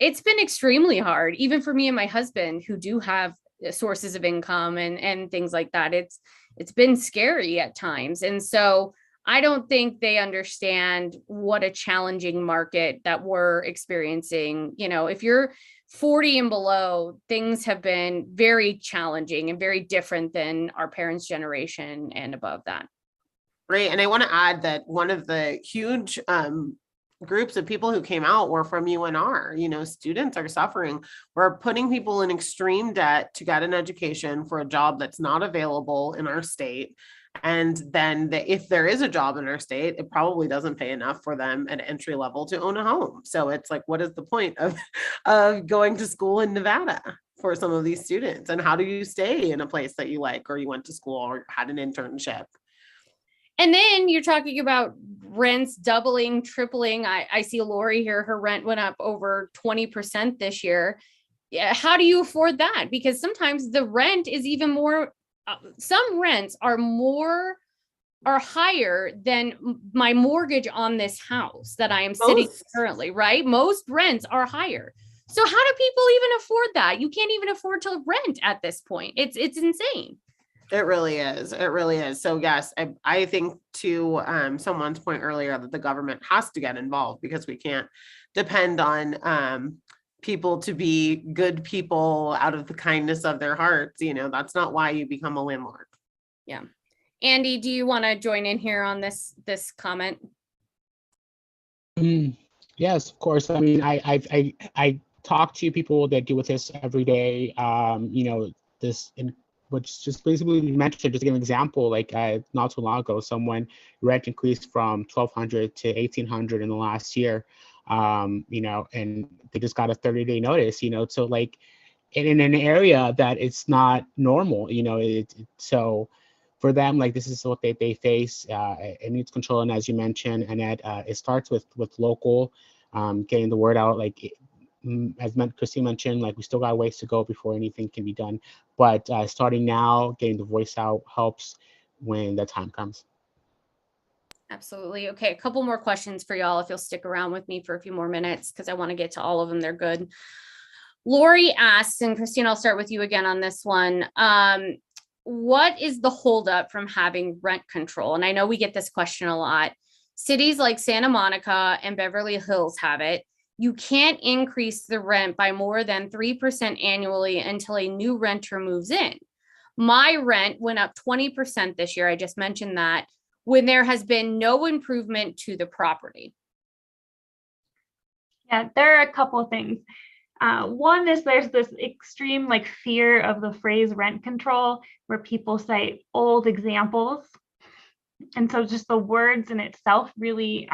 it's been extremely hard, even for me and my husband, who do have sources of income and things like that. It's been scary at times. And so I don't think they understand what a challenging market that we're experiencing. You know, if you're 40 and below, things have been very challenging and very different than our parents' generation and above that. Right. And I want to add that one of the huge groups of people who came out were from UNR. You know, students are suffering. We're putting people in extreme debt to get an education for a job that's not available in our state. And then if there is a job in our state, it probably doesn't pay enough for them at entry level to own a home. So it's like, what is the point of going to school in Nevada for some of these students? And how do you stay in a place that you like, or you went to school or had an internship? And then you're talking about rents doubling, tripling. I see Lori here, her rent went up over 20% this year. Yeah, how do you afford that? Because sometimes the rent is even more, some rents are higher than my mortgage on this house that I am sitting currently, right? Most rents are higher. So how do people even afford that? You can't even afford to rent at this point. It's insane. It really is. It really is. So yes, I think to someone's point earlier that the government has to get involved, because we can't depend on people to be good people out of the kindness of their hearts. You know, that's not why you become a landlord. Yeah. Andy, do you want to join in here on this comment? Yes, of course. I mean, I talk to people that deal with this every day. You know, which just basically mentioned, just to give an example, like not too long ago, someone rent increased from $1,200 to $1,800 in the last year. You know, and they just got a 30-day notice, you know, so like in an area that it's not normal, you know, so for them, like this is what they face. It needs control. And as you mentioned, Annette, it starts with local, getting the word out. Like as Christine mentioned, like we still got ways to go before anything can be done. But starting now, getting the voice out helps when the time comes. Absolutely. Okay, a couple more questions for y'all if you'll stick around with me for a few more minutes, because I want to get to all of them. They're good. Lori asks, and Christine, I'll start with you again on this one. What is the holdup from having rent control? And I know we get this question a lot. Cities like Santa Monica and Beverly Hills have it. You can't increase the rent by more than 3% annually until a new renter moves in. My rent went up 20% this year. I just mentioned that, when there has been no improvement to the property. Yeah, there are a couple of things. One is there's this extreme like fear of the phrase rent control, where people cite old examples. And so just the words in itself really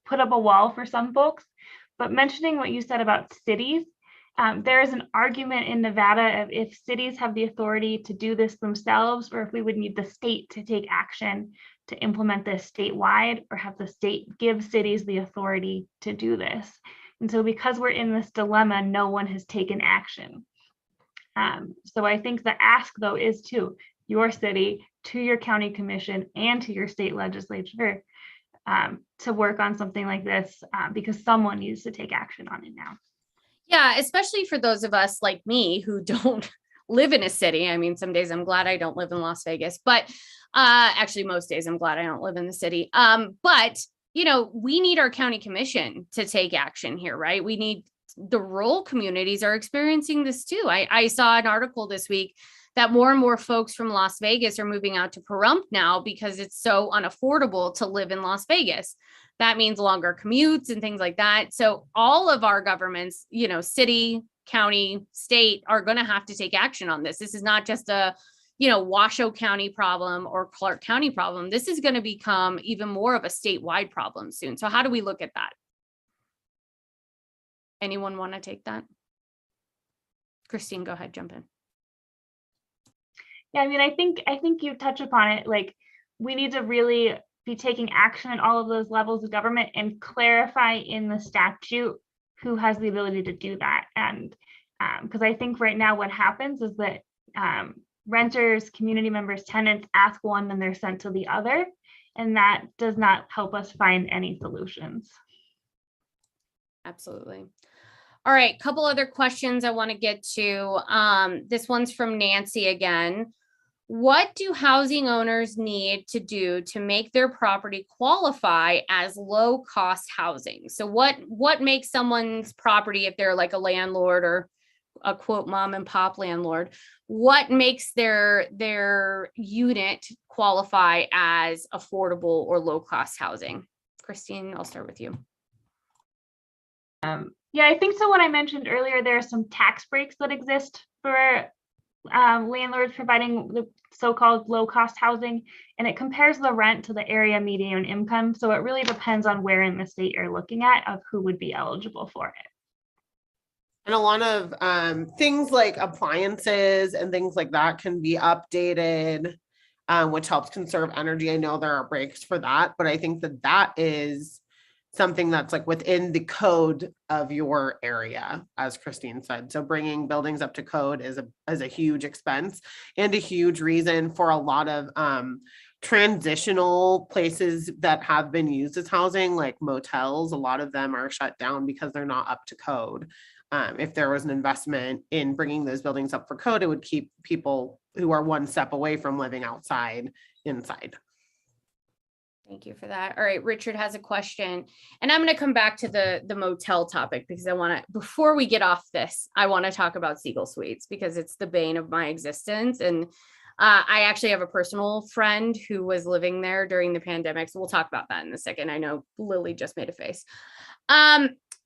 put up a wall for some folks. But mentioning what you said about cities, there is an argument in Nevada of if cities have the authority to do this themselves, or if we would need the state to take action to implement this statewide, or have the state give cities the authority to do this. And so because we're in this dilemma, no one has taken action. So I think the ask though is to your city, to your county commission, and to your state legislature to work on something like this, because someone needs to take action on it now. Yeah, especially for those of us like me who don't live in a city. I mean, some days I'm glad I don't live in Las Vegas, but actually most days I'm glad I don't live in the city. But, you know, we need our county commission to take action here, right? We need, the rural communities are experiencing this too. I saw an article this week that more and more folks from Las Vegas are moving out to Pahrump now because it's so unaffordable to live in Las Vegas. That means longer commutes and things like that. So all of our governments, you know, city, county, state, are going to have to take action on this. This is not just a, you know, Washoe County problem or Clark County problem. This is going to become even more of a statewide problem soon. So how do we look at that? Anyone want to take that? Christine, go ahead, jump in. Yeah, I mean, I think you touch upon it. Like, we need to really be taking action at all of those levels of government and clarify in the statute who has the ability to do that. And because I think right now what happens is that renters, community members, tenants ask one, then they're sent to the other. And that does not help us find any solutions. Absolutely. All right, couple other questions I want to get to. This one's from Nancy again. What do housing owners need to do to make their property qualify as low-cost housing? So what makes someone's property, if they're like a landlord or a quote mom and pop landlord, what makes their unit qualify as affordable or low-cost housing? Christine, I'll start with you. Yeah, I think so. What I mentioned earlier, there are some tax breaks that exist for landlords providing the so-called low-cost housing, and it compares the rent to the area median income. So it really depends on where in the state you're looking at of who would be eligible for it. And a lot of things like appliances and things like that can be updated, which helps conserve energy. I know there are breaks for that, but I think that is something that's like within the code of your area, as Christine said. So bringing buildings up to code is a huge expense and a huge reason for a lot of transitional places that have been used as housing, like motels. A lot of them are shut down because they're not up to code. If there was an investment in bringing those buildings up for code, it would keep people who are one step away from living outside inside. Thank you for that. All right, Richard has a question, and I'm going to come back to the motel topic because I want to, before we get off this, I want to talk about Siegel Suites because it's the bane of my existence. And I actually have a personal friend who was living there during the pandemic. So we'll talk about that in a second. I know Lily just made a face.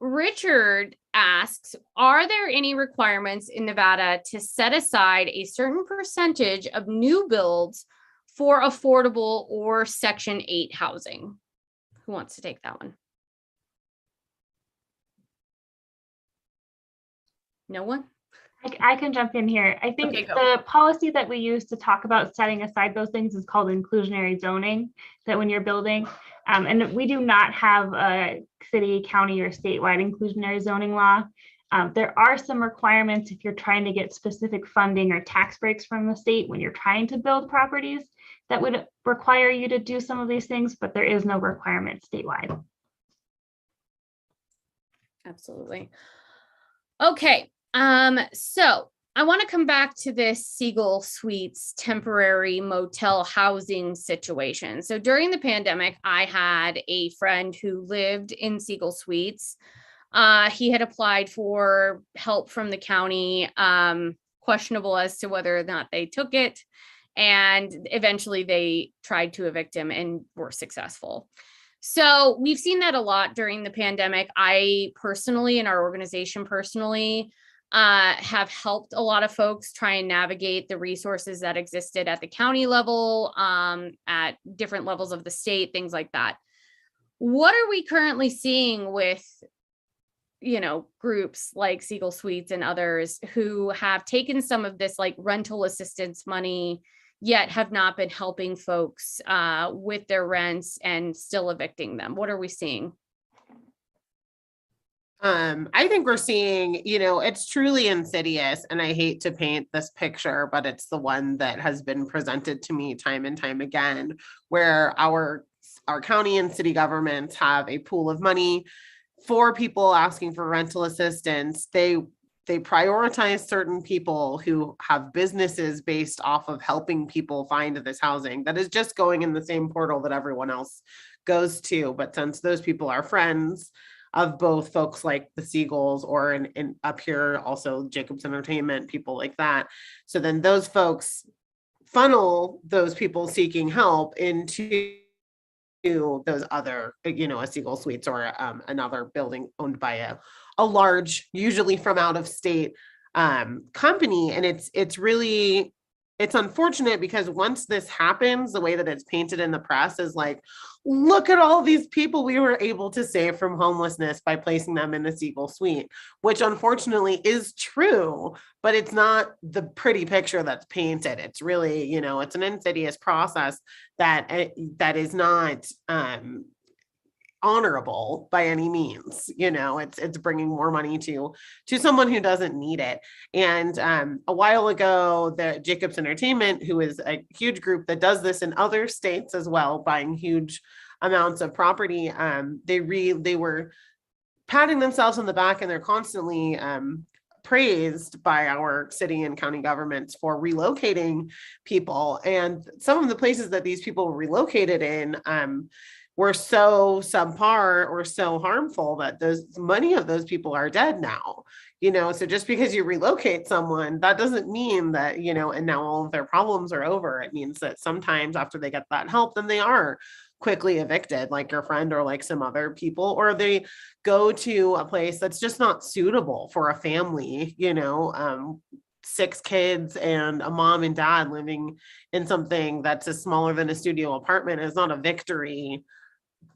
Richard asks, are there any requirements in Nevada to set aside a certain percentage of new builds for affordable or Section 8 housing? Who wants to take that one? No one? I can jump in here. I think the policy that we use to talk about setting aside those things is called inclusionary zoning, that when you're building, and we do not have a city, county, or statewide inclusionary zoning law. There are some requirements if you're trying to get specific funding or tax breaks from the state when you're trying to build properties that would require you to do some of these things, but there is no requirement statewide. Absolutely. Okay. So I want to come back to this Siegel Suites temporary motel housing situation. So during the pandemic, I had a friend who lived in Siegel Suites. He had applied for help from the county, questionable as to whether or not they took it. And eventually they tried to evict him and were successful. So we've seen that a lot during the pandemic. I personally, and our organization personally, have helped a lot of folks try and navigate the resources that existed at the county level, at different levels of the state, things like that. What are we currently seeing with, groups like Siegel Suites and others who have taken some of this like rental assistance money, yet have not been helping folks with their rents and still evicting them? What are we seeing? I think we're seeing, it's truly insidious, and I hate to paint this picture, but it's the one that has been presented to me time and time again, where our county and city governments have a pool of money for people asking for rental assistance. They prioritize certain people who have businesses based off of helping people find this housing that is just going in the same portal that everyone else goes to. But since those people are friends of both folks like the Siegels or in up here also Jacobs Entertainment, people like that, so then those folks funnel those people seeking help into those other, a Siegel Suites or another building owned by a large, usually from out of state company. And it's unfortunate because once this happens, the way that it's painted in the press is like, look at all these people we were able to save from homelessness by placing them in a Siegel Suite, which unfortunately is true, but it's not the pretty picture that's painted. It's really, it's an insidious process that is not honorable by any means. You know, it's bringing more money to someone who doesn't need it. And a while ago, the Jacobs Entertainment, who is a huge group that does this in other states as well, buying huge amounts of property, they were patting themselves on the back, and they're constantly praised by our city and county governments for relocating people. And some of the places that these people were relocated in were so subpar or so harmful that many of those people are dead now. You know, so just because you relocate someone, that doesn't mean that, you know, and now all of their problems are over. It means that sometimes after they get that help, then they are quickly evicted, like your friend or like some other people, or they go to a place that's just not suitable for a family, you know, 6 kids and a mom and dad living in something that's smaller than a studio apartment is not a victory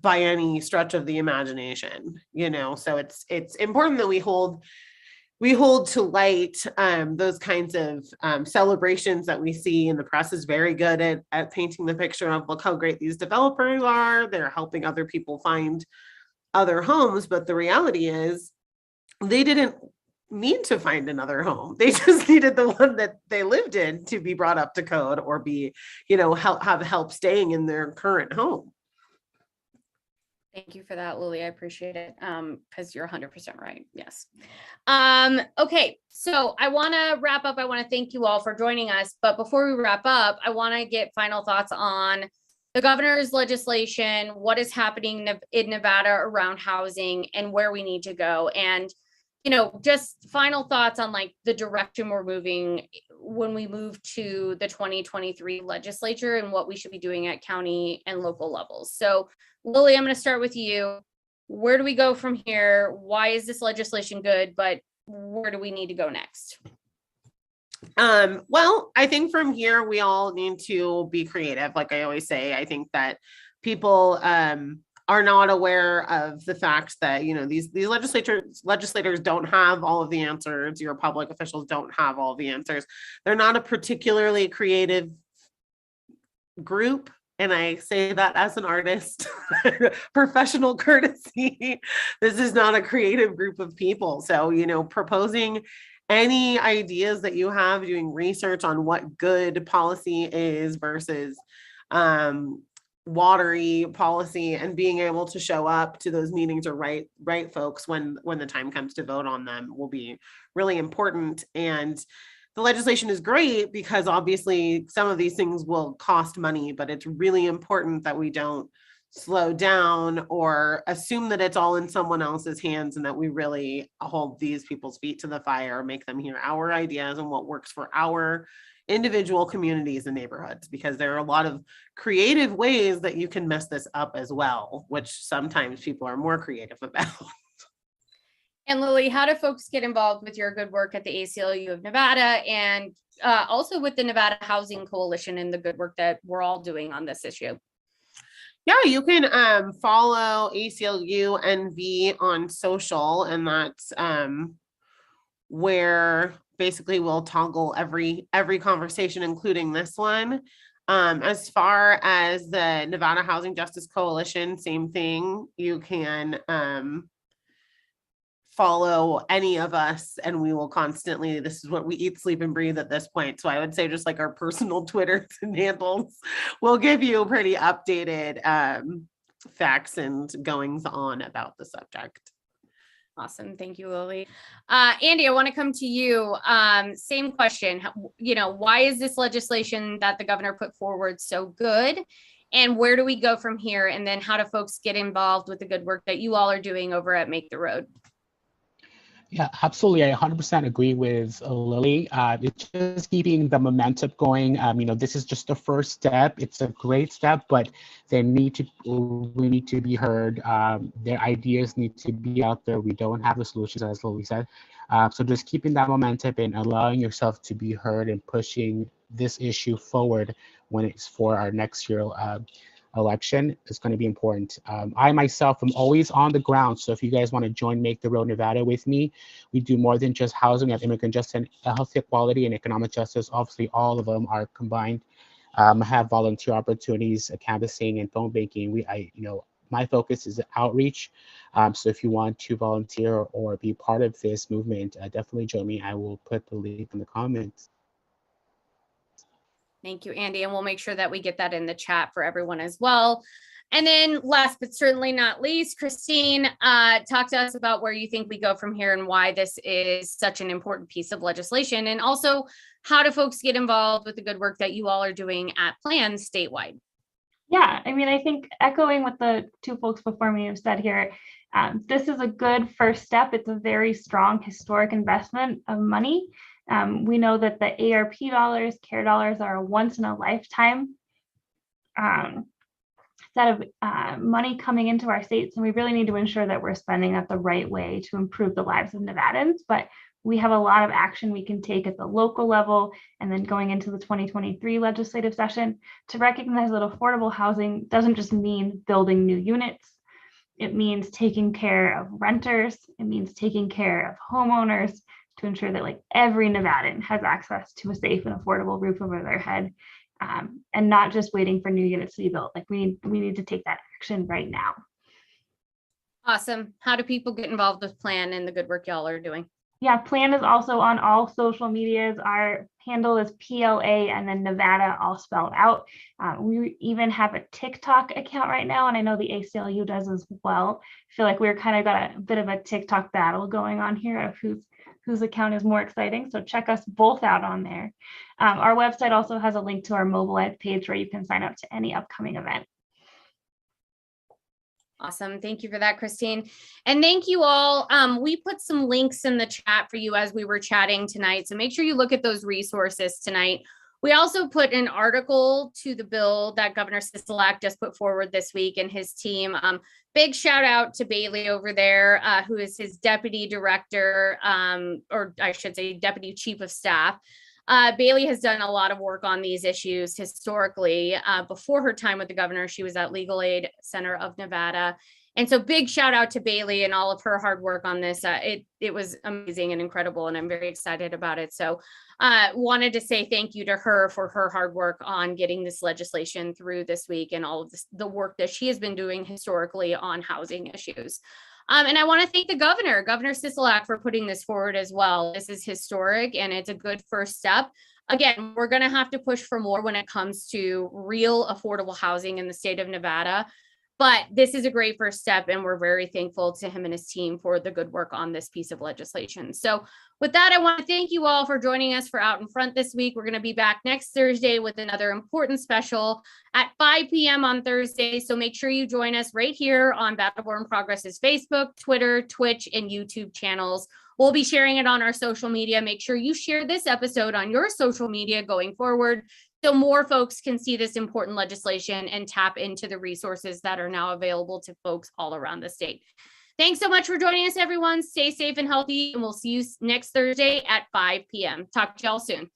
by any stretch of the imagination, you know. So it's important that we hold to light those kinds of celebrations that we see, and the press is very good at painting the picture of, look how great these developers are. They're helping other people find other homes. But the reality is they didn't need to find another home. They just needed the one that they lived in to be brought up to code or be, you know, have help staying in their current home. Thank you for that, Lily. I appreciate it. Because you're 100% right. Yes. Okay. So I want to wrap up. I want to thank you all for joining us. But before we wrap up, I want to get final thoughts on the governor's legislation, what is happening in Nevada around housing, and where we need to go. And, you know, just final thoughts on like the direction we're moving when we move to the 2023 legislature and what we should be doing at county and local levels. So Lily, I'm going to start with you. Where do we go from here? Why is this legislation good, but where do we need to go next? Well, I think from here, we all need to be creative. Like I always say, I think that people are not aware of the fact that, you know, these legislators don't have all of the answers. Your public officials don't have all the answers. They're not a particularly creative group. And I say that as an artist, professional courtesy. This is not a creative group of people. So, you know, proposing any ideas that you have, doing research on what good policy is versus watery policy, and being able to show up to those meetings or write folks when the time comes to vote on them will be really important. And the legislation is great because obviously some of these things will cost money, but it's really important that we don't slow down or assume that it's all in someone else's hands, and that we really hold these people's feet to the fire, make them hear our ideas and what works for our individual communities and neighborhoods, because there are a lot of creative ways that you can mess this up as well, which sometimes people are more creative about. And Lily, how do folks get involved with your good work at the ACLU of Nevada, and also with the Nevada Housing Coalition and the good work that we're all doing on this issue? Yeah, you can follow ACLU NV on social, and that's where basically we'll toggle every conversation, including this one. As far as the Nevada Housing Justice Coalition, same thing. You can follow any of us, and we will constantly, this is what we eat, sleep, and breathe at this point. So I would say just like our personal Twitters and handles will give you pretty updated facts and goings on about the subject. Awesome. Thank you, Lily. Andy, I want to come to you. Same question. You know, why is this legislation that the governor put forward so good? And where do we go from here? And then how do folks get involved with the good work that you all are doing over at Make the Road? Yeah, absolutely. I 100% agree with Lily. It's just keeping the momentum going. You know, this is just the first step. It's a great step, but we need to be heard. Their ideas need to be out there. We don't have the solutions, as Lily said. So just keeping that momentum and allowing yourself to be heard and pushing this issue forward when it's for our next year election is going to be important. I myself am always on the ground. So if you guys want to join Make the Road Nevada with me, we do more than just housing. We have immigrant justice, health equality, and economic justice. Obviously, all of them are combined. I have volunteer opportunities, canvassing, and phone banking. my focus is outreach. So if you want to volunteer or be part of this movement, definitely join me. I will put the link in the comments. Thank you, Andy. And we'll make sure that we get that in the chat for everyone as well. And then last but certainly not least, Christine, talk to us about where you think we go from here and why this is such an important piece of legislation. And also, how do folks get involved with the good work that you all are doing at Plans statewide? Yeah, I mean, I think echoing what the two folks before me have said here, this is a good first step. It's a very strong historic investment of money. We know that the ARP dollars, CARE dollars are a once in a lifetime set of money coming into our states, and we really need to ensure that we're spending that the right way to improve the lives of Nevadans. But we have a lot of action we can take at the local level and then going into the 2023 legislative session to recognize that affordable housing doesn't just mean building new units. It means taking care of renters. It means taking care of homeowners to ensure that like every Nevadan has access to a safe and affordable roof over their head, and not just waiting for new units to be built. Like we need to take that action right now. Awesome. How do people get involved with Plan and the good work y'all are doing? Yeah, Plan is also on all social medias. Our handle is PLA and then Nevada all spelled out. We even have a TikTok account right now, and I know the ACLU does as well. I feel like we're kind of got a bit of a TikTok battle going on here of whose account is more exciting. So check us both out on there. Our website also has a link to our mobile ed page where you can sign up to any upcoming event. Awesome. Thank you for that, Christine. And thank you all. We put some links in the chat for you as we were chatting tonight. So make sure you look at those resources tonight. We also put an article to the bill that Governor Sisolak just put forward this week and his team. Big shout out to Bailey over there, who is his deputy director, or I should say deputy chief of staff. Bailey has done a lot of work on these issues historically. Before her time with the governor, she was at Legal Aid Center of Nevada. And so big shout out to Bailey and all of her hard work on this. It was amazing and incredible, and I'm very excited about it. So wanted to say thank you to her for her hard work on getting this legislation through this week and all of the work that she has been doing historically on housing issues. And I want to thank the Governor Sisolak, for putting this forward as well. This is historic and it's a good first step. Again, we're going to have to push for more when it comes to real affordable housing in the state of Nevada. But this is a great first step, and we're very thankful to him and his team for the good work on this piece of legislation. So with that, I want to thank you all for joining us for Out in Front this week. We're going to be back next Thursday with another important special at 5 p.m. on Thursday. So make sure you join us right here on Battleborn Progress's Facebook, Twitter, Twitch, and YouTube channels. We'll be sharing it on our social media. Make sure you share this episode on your social media going forward, so more folks can see this important legislation and tap into the resources that are now available to folks all around the state. Thanks so much for joining us, everyone. Stay safe and healthy, and we'll see you next Thursday at 5 p.m. Talk to y'all soon.